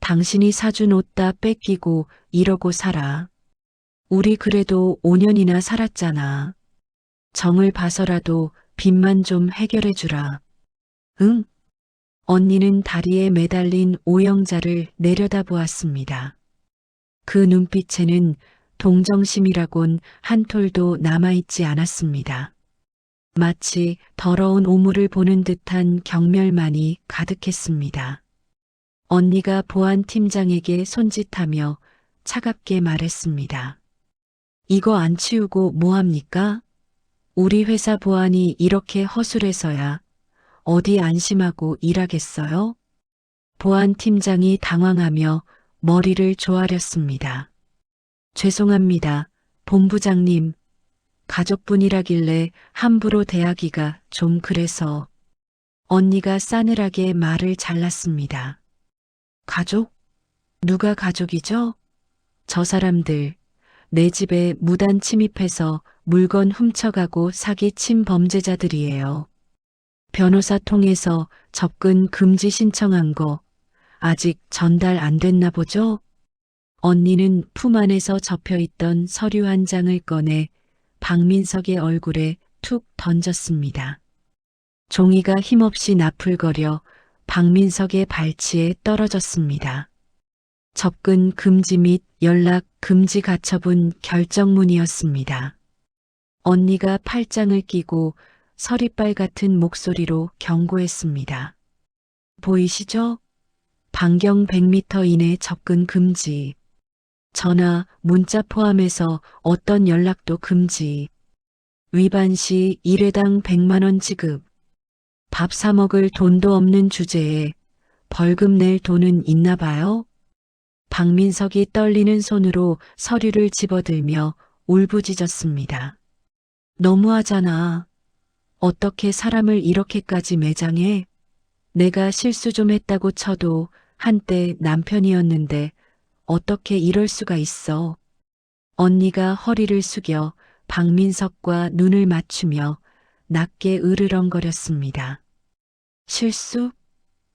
당신이 사준 옷 다 뺏기고 이러고 살아. 우리 그래도 5년이나 살았잖아. 정을 봐서라도 빚만 좀 해결해 주라. 응? 언니는 다리에 매달린 오영자를 내려다보았습니다. 그 눈빛에는 동정심이라곤 한 톨도 남아있지 않았습니다. 마치 더러운 오물을 보는 듯한 경멸만이 가득했습니다. 언니가 보안팀장에게 손짓하며 차갑게 말했습니다. 이거 안 치우고 뭐합니까? 우리 회사 보안이 이렇게 허술해서야 어디 안심하고 일하겠어요? 보안팀장이 당황하며 머리를 조아렸습니다. 죄송합니다, 본부장님. 가족분이라길래 함부로 대하기가 좀 그래서. 언니가 싸늘하게 말을 잘랐습니다. 가족? 누가 가족이죠? 저 사람들, 내 집에 무단 침입해서 물건 훔쳐가고 사기친 범죄자들이에요. 변호사 통해서 접근 금지 신청한 거 아직 전달 안 됐나 보죠? 언니는 품 안에서 접혀있던 서류 한 장을 꺼내 박민석의 얼굴에 툭 던졌습니다. 종이가 힘없이 나풀거려 박민석의 발치에 떨어졌습니다. 접근 금지 및 연락 금지 가처분 결정문이었습니다. 언니가 팔짱을 끼고 서리빨 같은 목소리로 경고했습니다. 보이시죠? 반경 100m 이내 접근 금지. 전화, 문자 포함해서 어떤 연락도 금지. 위반 시 1회당 100만 원 지급. 밥 사 먹을 돈도 없는 주제에 벌금 낼 돈은 있나 봐요? 박민석이 떨리는 손으로 서류를 집어들며 울부짖었습니다. 너무하잖아. 어떻게 사람을 이렇게까지 매장해? 내가 실수 좀 했다고 쳐도 한때 남편이었는데 어떻게 이럴 수가 있어. 언니가 허리를 숙여 박민석과 눈을 맞추며 낮게 으르렁거렸습니다. 실수?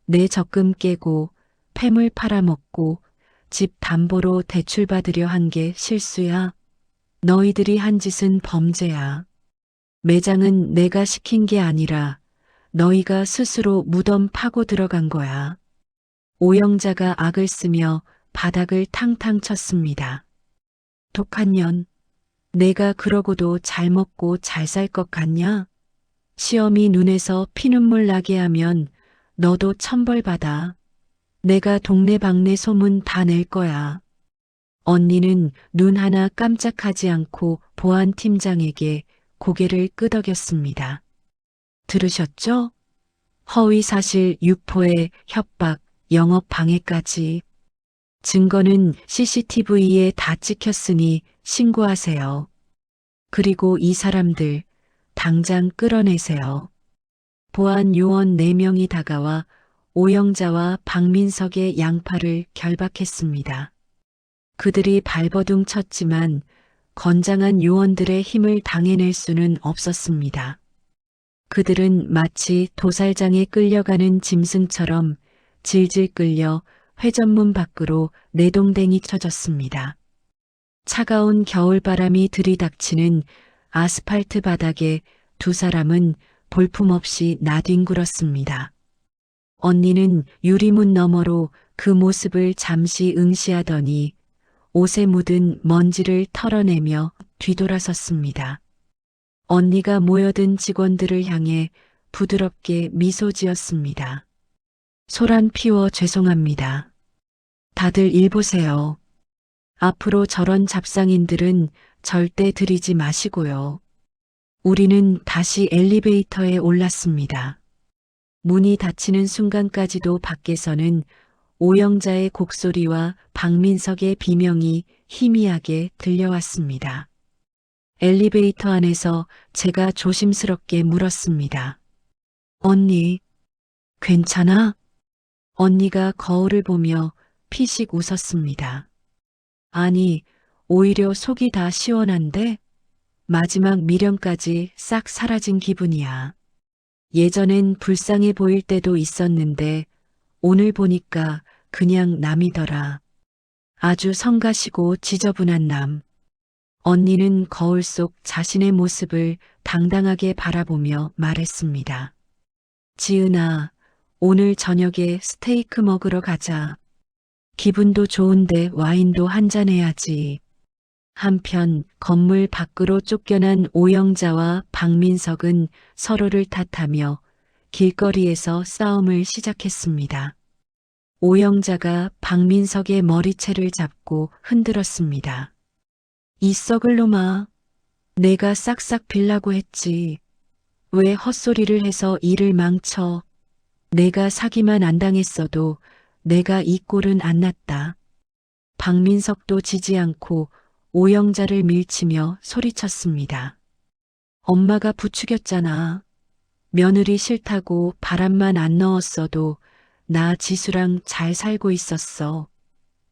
내 적금 깨고 폐물 팔아먹고 집 담보로 대출받으려 한 게 실수야. 너희들이 한 짓은 범죄야. 매장은 내가 시킨 게 아니라 너희가 스스로 무덤 파고 들어간 거야. 오영자가 악을 쓰며 바닥을 탕탕 쳤습니다. 독한 년, 내가 그러고도 잘 먹고 잘 살 것 같냐? 시험이 눈에서 피눈물 나게 하면 너도 천벌받아. 내가 동네방네 소문 다 낼 거야. 언니는 눈 하나 깜짝하지 않고 보안팀장에게 고개를 끄덕였습니다. 들으셨죠? 허위사실 유포에 협박, 영업 방해까지. 증거는 CCTV에 다 찍혔으니 신고하세요. 그리고 이 사람들 당장 끌어내세요. 보안 요원 4명이 다가와 오영자와 박민석의 양팔을 결박했습니다. 그들이 발버둥 쳤지만 건장한 요원들의 힘을 당해낼 수는 없었습니다. 그들은 마치 도살장에 끌려가는 짐승처럼 질질 끌려 회전문 밖으로 내동댕이 쳐졌습니다. 차가운 겨울바람이 들이닥치는 아스팔트 바닥에 두 사람은 볼품없이 나뒹굴었습니다. 언니는 유리문 너머로 그 모습을 잠시 응시하더니 옷에 묻은 먼지를 털어내며 뒤돌아섰습니다. 언니가 모여든 직원들을 향해 부드럽게 미소 지었습니다. 소란 피워 죄송합니다. 다들 일 보세요. 앞으로 저런 잡상인들은 절대 들이지 마시고요. 우리는 다시 엘리베이터에 올랐습니다. 문이 닫히는 순간까지도 밖에서는 오영자의 곡소리와 박민석의 비명이 희미하게 들려왔습니다. 엘리베이터 안에서 제가 조심스럽게 물었습니다. 언니, 괜찮아? 언니가 거울을 보며 피식 웃었습니다. 아니, 오히려 속이 다 시원한데? 마지막 미련까지 싹 사라진 기분이야. 예전엔 불쌍해 보일 때도 있었는데 오늘 보니까 그냥 남이더라. 아주 성가시고 지저분한 남. 언니는 거울 속 자신의 모습을 당당하게 바라보며 말했습니다. 지은아, 오늘 저녁에 스테이크 먹으러 가자. 기분도 좋은데 와인도 한잔 해야지. 한편 건물 밖으로 쫓겨난 오영자와 박민석은 서로를 탓하며 길거리에서 싸움을 시작했습니다. 오영자가 박민석의 머리채를 잡고 흔들었습니다. 이 썩을 놈아, 내가 싹싹 빌라고 했지. 왜 헛소리를 해서 일을 망쳐. 내가 사기만 안 당했어도 내가 이 꼴은 안 났다. 박민석도 지지 않고 오영자를 밀치며 소리쳤습니다. 엄마가 부추겼잖아. 며느리 싫다고 바람만 안 넣었어도 나 지수랑 잘 살고 있었어.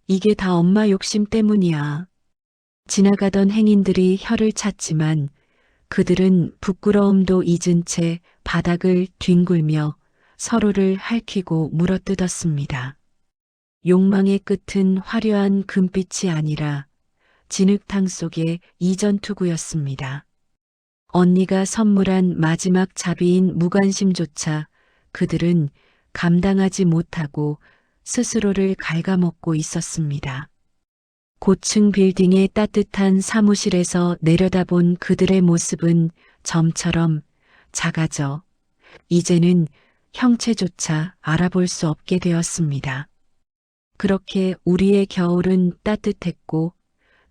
이게 다 엄마 욕심 때문이야. 지나가던 행인들이 혀를 찼지만 그들은 부끄러움도 잊은 채 바닥을 뒹굴며 서로를 핥히고 물어뜯었습니다. 욕망의 끝은 화려한 금빛이 아니라 진흙탕 속의 이전투구였습니다. 언니가 선물한 마지막 자비인 무관심조차 그들은 감당하지 못하고 스스로를 갉아먹고 있었습니다. 고층 빌딩의 따뜻한 사무실에서 내려다본 그들의 모습은 점처럼 작아져 이제는 형체조차 알아볼 수 없게 되었습니다. 그렇게 우리의 겨울은 따뜻했고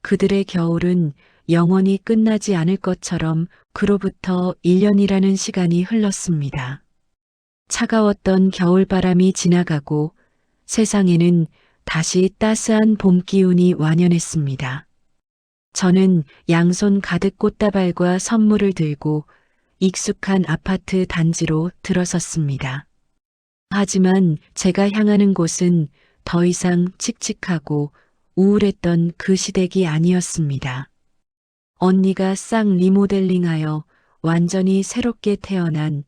그들의 겨울은 영원히 끝나지 않을 것처럼 그로부터 1년이라는 시간이 흘렀습니다. 차가웠던 겨울바람이 지나가고 세상에는 다시 따스한 봄 기운이 완연했습니다. 저는 양손 가득 꽃다발과 선물을 들고 익숙한 아파트 단지로 들어섰습니다. 하지만 제가 향하는 곳은 더 이상 칙칙하고 우울했던 그 시댁이 아니었습니다. 언니가 싹 리모델링하여 완전히 새롭게 태어난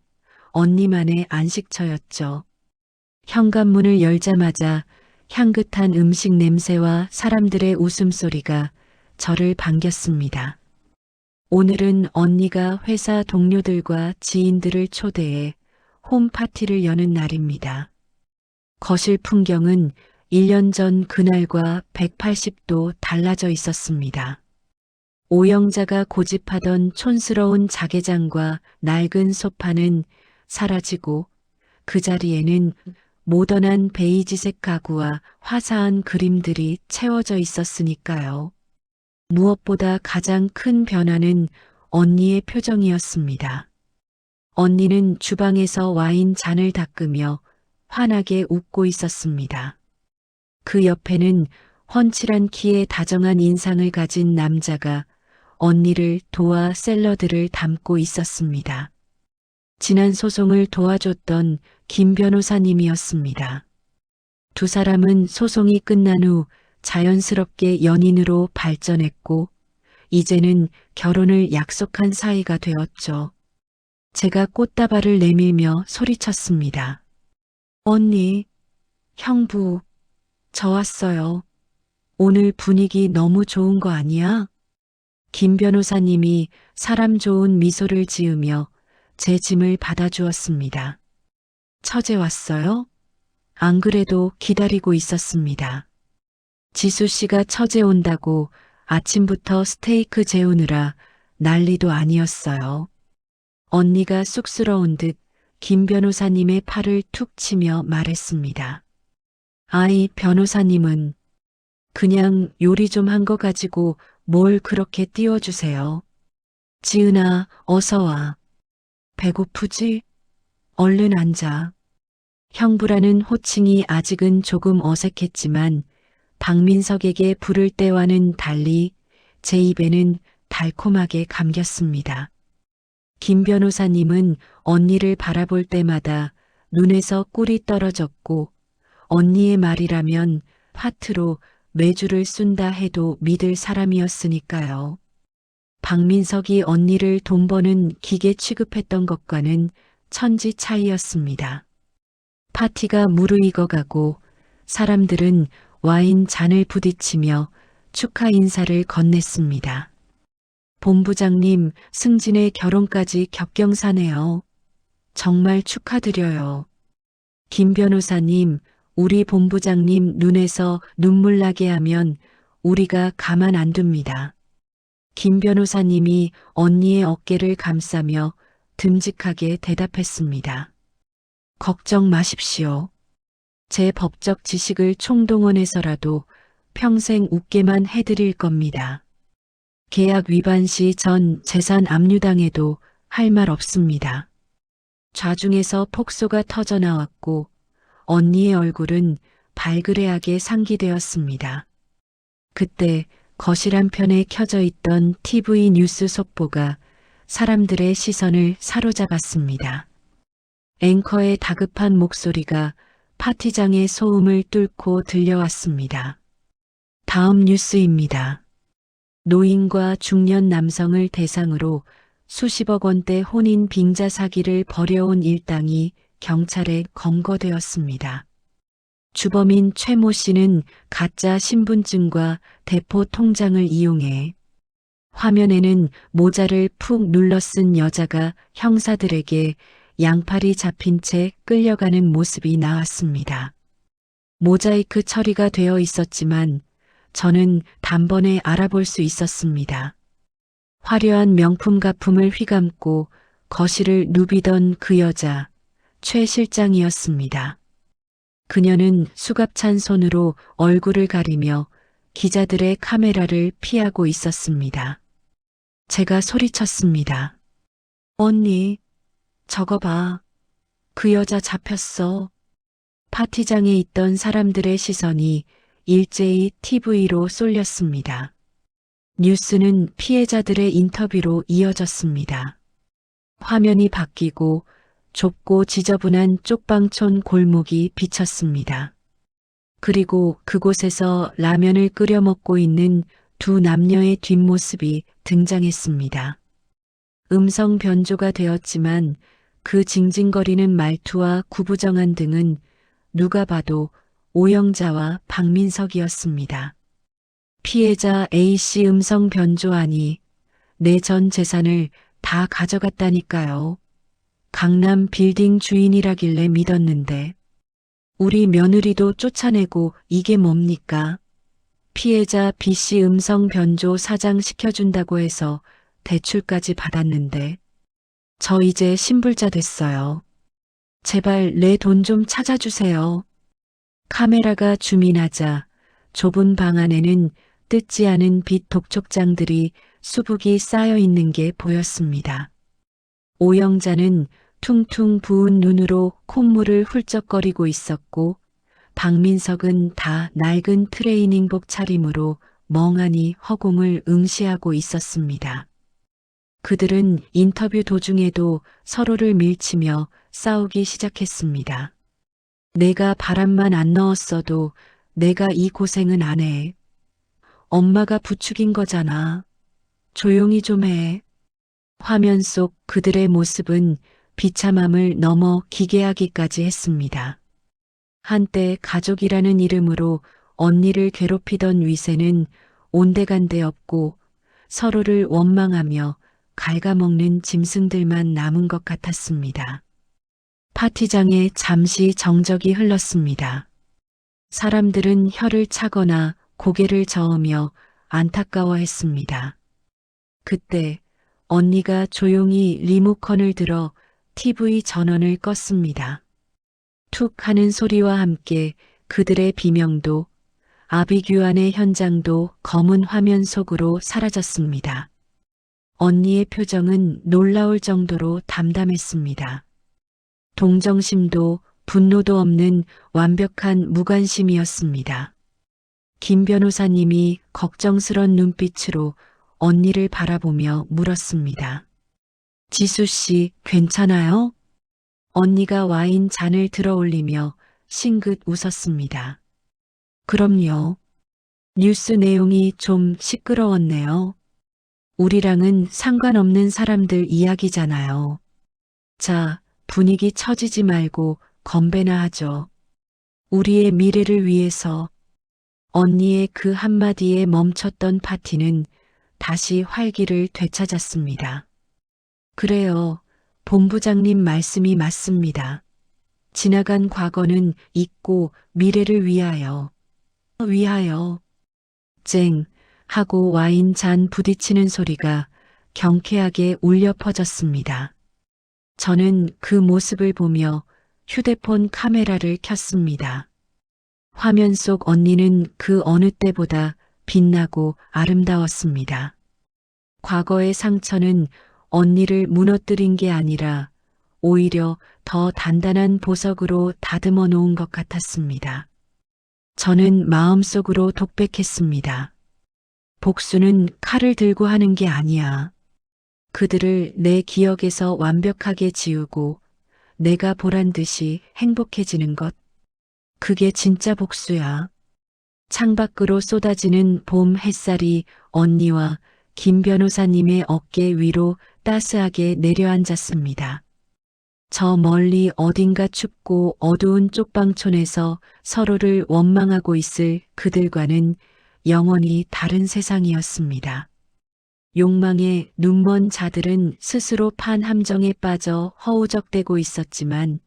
언니만의 안식처였죠. 현관문을 열자마자 향긋한 음식 냄새와 사람들의 웃음소리가 저를 반겼습니다. 오늘은 언니가 회사 동료들과 지인들을 초대해 홈파티를 여는 날입니다. 거실 풍경은 1년 전 그날과 180도 달라져 있었습니다. 오영자가 고집하던 촌스러운 자개장과 낡은 소파는 사라지고 그 자리에는 모던한 베이지색 가구와 화사한 그림들이 채워져 있었으니까요. 무엇보다 가장 큰 변화는 언니의 표정이었습니다. 언니는 주방에서 와인 잔을 닦으며 환하게 웃고 있었습니다. 그 옆에는 훤칠한 키에 다정한 인상을 가진 남자가 언니를 도와 샐러드를 담고 있었습니다. 지난 소송을 도와줬던 김 변호사님이었습니다. 두 사람은 소송이 끝난 후 자연스럽게 연인으로 발전했고 이제는 결혼을 약속한 사이가 되었죠. 제가 꽃다발을 내밀며 소리쳤습니다. 언니, 형부, 저 왔어요. 오늘 분위기 너무 좋은 거 아니야? 김 변호사님이 사람 좋은 미소를 지으며 제 짐을 받아주었습니다. 처제 왔어요? 안 그래도 기다리고 있었습니다. 지수 씨가 처제 온다고 아침부터 스테이크 재우느라 난리도 아니었어요. 언니가 쑥스러운 듯 김 변호사님의 팔을 툭 치며 말했습니다. 아이, 변호사님은 그냥 요리 좀 한 거 가지고 뭘 그렇게 띄워주세요. 지은아, 어서 와. 배고프지? 얼른 앉아. 형부라는 호칭이 아직은 조금 어색했지만 박민석에게 부를 때와는 달리 제 입에는 달콤하게 감겼습니다. 김 변호사님은 언니를 바라볼 때마다 눈에서 꿀이 떨어졌고 언니의 말이라면 파트로 매주를 쏜다 해도 믿을 사람이었으니까요. 박민석이 언니를 돈 버는 기계 취급했던 것과는 천지 차이였습니다. 파티가 무르익어가고 사람들은 와인 잔을 부딪히며 축하 인사를 건넸습니다. 본부장님, 승진의 결혼까지 겹경사네요. 정말 축하드려요. 김 변호사님, 우리 본부장님 눈에서 눈물 나게 하면 우리가 가만 안 둡니다. 김 변호사님이 언니의 어깨를 감싸며 듬직하게 대답했습니다. 걱정 마십시오. 제 법적 지식을 총동원해서라도 평생 웃게만 해드릴 겁니다. 계약 위반 시 전 재산 압류당해도 할 말 없습니다. 좌중에서 폭소가 터져나왔고 언니의 얼굴은 발그레하게 상기되었습니다. 그때 거실 한편에 켜져 있던 TV 뉴스 속보가 사람들의 시선을 사로잡았습니다. 앵커의 다급한 목소리가 파티장의 소음을 뚫고 들려왔습니다. 다음 뉴스입니다. 노인과 중년 남성을 대상으로 수십억 원대 혼인 빙자 사기를 벌여온 일당이 경찰에 검거되었습니다. 주범인 최모 씨는 가짜 신분증과 대포 통장을 이용해 화면에는 모자를 푹 눌러 쓴 여자가 형사들에게 양팔이 잡힌 채 끌려가는 모습이 나왔습니다. 모자이크 처리가 되어 있었지만 저는 단번에 알아볼 수 있었습니다. 화려한 명품 가품을 휘감고 거실을 누비던 그 여자, 최 실장이었습니다. 그녀는 수갑찬 손으로 얼굴을 가리며 기자들의 카메라를 피하고 있었습니다. 제가 소리쳤습니다. 언니, 저거 봐. 그 여자 잡혔어. 파티장에 있던 사람들의 시선이 일제히 TV로 쏠렸습니다. 뉴스는 피해자들의 인터뷰로 이어졌습니다. 화면이 바뀌고 좁고 지저분한 쪽방촌 골목이 비쳤습니다. 그리고 그곳에서 라면을 끓여 먹고 있는 두 남녀의 뒷모습이 등장했습니다. 음성 변조가 되었지만 그 징징거리는 말투와 구부정한 등은 누가 봐도 오영자와 박민석이었습니다. 피해자 A씨 음성 변조하니 내 전 재산을 다 가져갔다니까요. 강남 빌딩 주인이라길래 믿었는데 우리 며느리도 쫓아내고 이게 뭡니까? 피해자 B씨 음성 변조 사장 시켜준다고 해서 대출까지 받았는데 저 이제 신불자 됐어요. 제발 내 돈 좀 찾아주세요. 카메라가 줌인하자 좁은 방 안에는 뜯지 않은 빛 독촉장들이 수북이 쌓여 있는 게 보였습니다. 오영자는 퉁퉁 부은 눈으로 콧물을 훌쩍거리고 있었고 박민석은 다 낡은 트레이닝복 차림으로 멍하니 허공을 응시하고 있었습니다. 그들은 인터뷰 도중에도 서로를 밀치며 싸우기 시작했습니다. 내가 바람만 안 넣었어도 내가 이 고생은 안 해. 엄마가 부추긴 거잖아. 조용히 좀 해. 화면 속 그들의 모습은 비참함을 넘어 기괴하기까지 했습니다. 한때 가족이라는 이름으로 언니를 괴롭히던 위세는 온데간데 없고 서로를 원망하며 갉아먹는 짐승들만 남은 것 같았습니다. 파티장에 잠시 정적이 흘렀습니다. 사람들은 혀를 차거나 고개를 저으며 안타까워했습니다. 그때 언니가 조용히 리모컨을 들어 TV 전원을 껐습니다. 툭 하는 소리와 함께 그들의 비명도 아비규환의 현장도 검은 화면 속으로 사라졌습니다. 언니의 표정은 놀라울 정도로 담담했습니다. 동정심도 분노도 없는 완벽한 무관심이었습니다. 김 변호사님이 걱정스런 눈빛으로 언니를 바라보며 물었습니다. 지수 씨, 괜찮아요? 언니가 와인 잔을 들어 올리며 싱긋 웃었습니다. 그럼요. 뉴스 내용이 좀 시끄러웠네요. 우리랑은 상관없는 사람들 이야기잖아요. 자, 분위기 처지지 말고 건배나 하죠. 우리의 미래를 위해서. 언니의 그 한마디에 멈췄던 파티는 다시 활기를 되찾았습니다. 그래요. 본부장님 말씀이 맞습니다. 지나간 과거는 잊고 미래를 위하여. 쨍 하고 와인 잔 부딪히는 소리가 경쾌하게 울려 퍼졌습니다. 저는 그 모습을 보며 휴대폰 카메라를 켰습니다. 화면 속 언니는 그 어느 때보다 빛나고 아름다웠습니다. 과거의 상처는 언니를 무너뜨린 게 아니라 오히려 더 단단한 보석으로 다듬어 놓은 것 같았습니다. 저는 마음속으로 독백했습니다. 복수는 칼을 들고 하는 게 아니야. 그들을 내 기억에서 완벽하게 지우고 내가 보란 듯이 행복해지는 것. 그게 진짜 복수야. 창밖으로 쏟아지는 봄 햇살이 언니와 김 변호사님의 어깨 위로 따스하게 내려앉았습니다. 저 멀리 어딘가 춥고 어두운 쪽방촌에서 서로를 원망하고 있을 그들과는 영원히 다른 세상이었습니다. 욕망에 눈먼 자들은 스스로 판 함정에 빠져 허우적대고 있었지만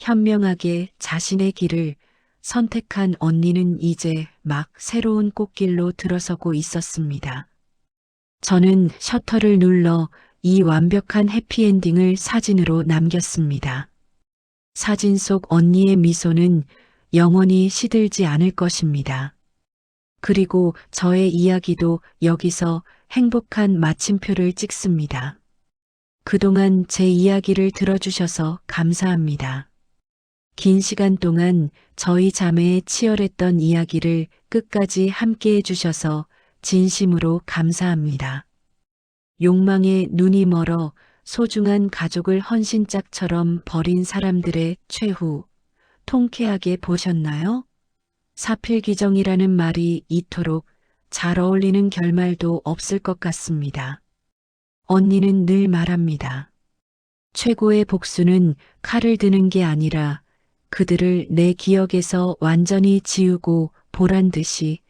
현명하게 자신의 길을 선택한 언니는 이제 막 새로운 꽃길로 들어서고 있었습니다. 저는 셔터를 눌러 이 완벽한 해피엔딩을 사진으로 남겼습니다. 사진 속 언니의 미소는 영원히 시들지 않을 것입니다. 그리고 저의 이야기도 여기서 행복한 마침표를 찍습니다. 그동안 제 이야기를 들어주셔서 감사합니다. 긴 시간 동안 저희 자매의 치열했던 이야기를 끝까지 함께해 주셔서 진심으로 감사합니다. 욕망에 눈이 멀어 소중한 가족을 헌신짝처럼 버린 사람들의 최후, 통쾌하게 보셨나요? 사필귀정이라는 말이 이토록 잘 어울리는 결말도 없을 것 같습니다. 언니는 늘 말합니다. 최고의 복수는 칼을 드는 게 아니라 그들을 내 기억에서 완전히 지우고 보란 듯이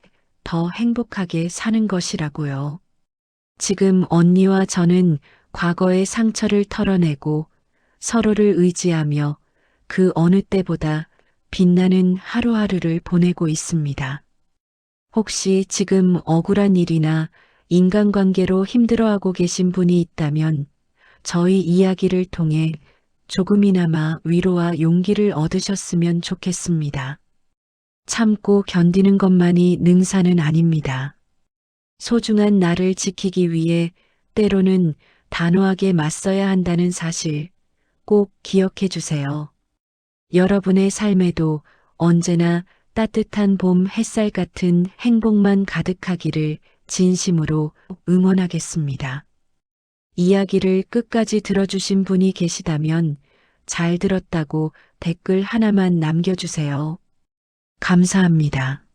더 행복하게 사는 것이라고요. 지금 언니와 저는 과거의 상처를 털어내고 서로를 의지하며 그 어느 때보다 빛나는 하루하루를 보내고 있습니다. 혹시 지금 억울한 일이나 인간관계로 힘들어하고 계신 분이 있다면 저희 이야기를 통해 조금이나마 위로와 용기를 얻으셨으면 좋겠습니다. 참고 견디는 것만이 능사는 아닙니다. 소중한 나를 지키기 위해 때로는 단호하게 맞서야 한다는 사실 꼭 기억해 주세요. 여러분의 삶에도 언제나 따뜻한 봄 햇살 같은 행복만 가득하기를 진심으로 응원하겠습니다. 이야기를 끝까지 들어주신 분이 계시다면 잘 들었다고 댓글 하나만 남겨주세요. 감사합니다.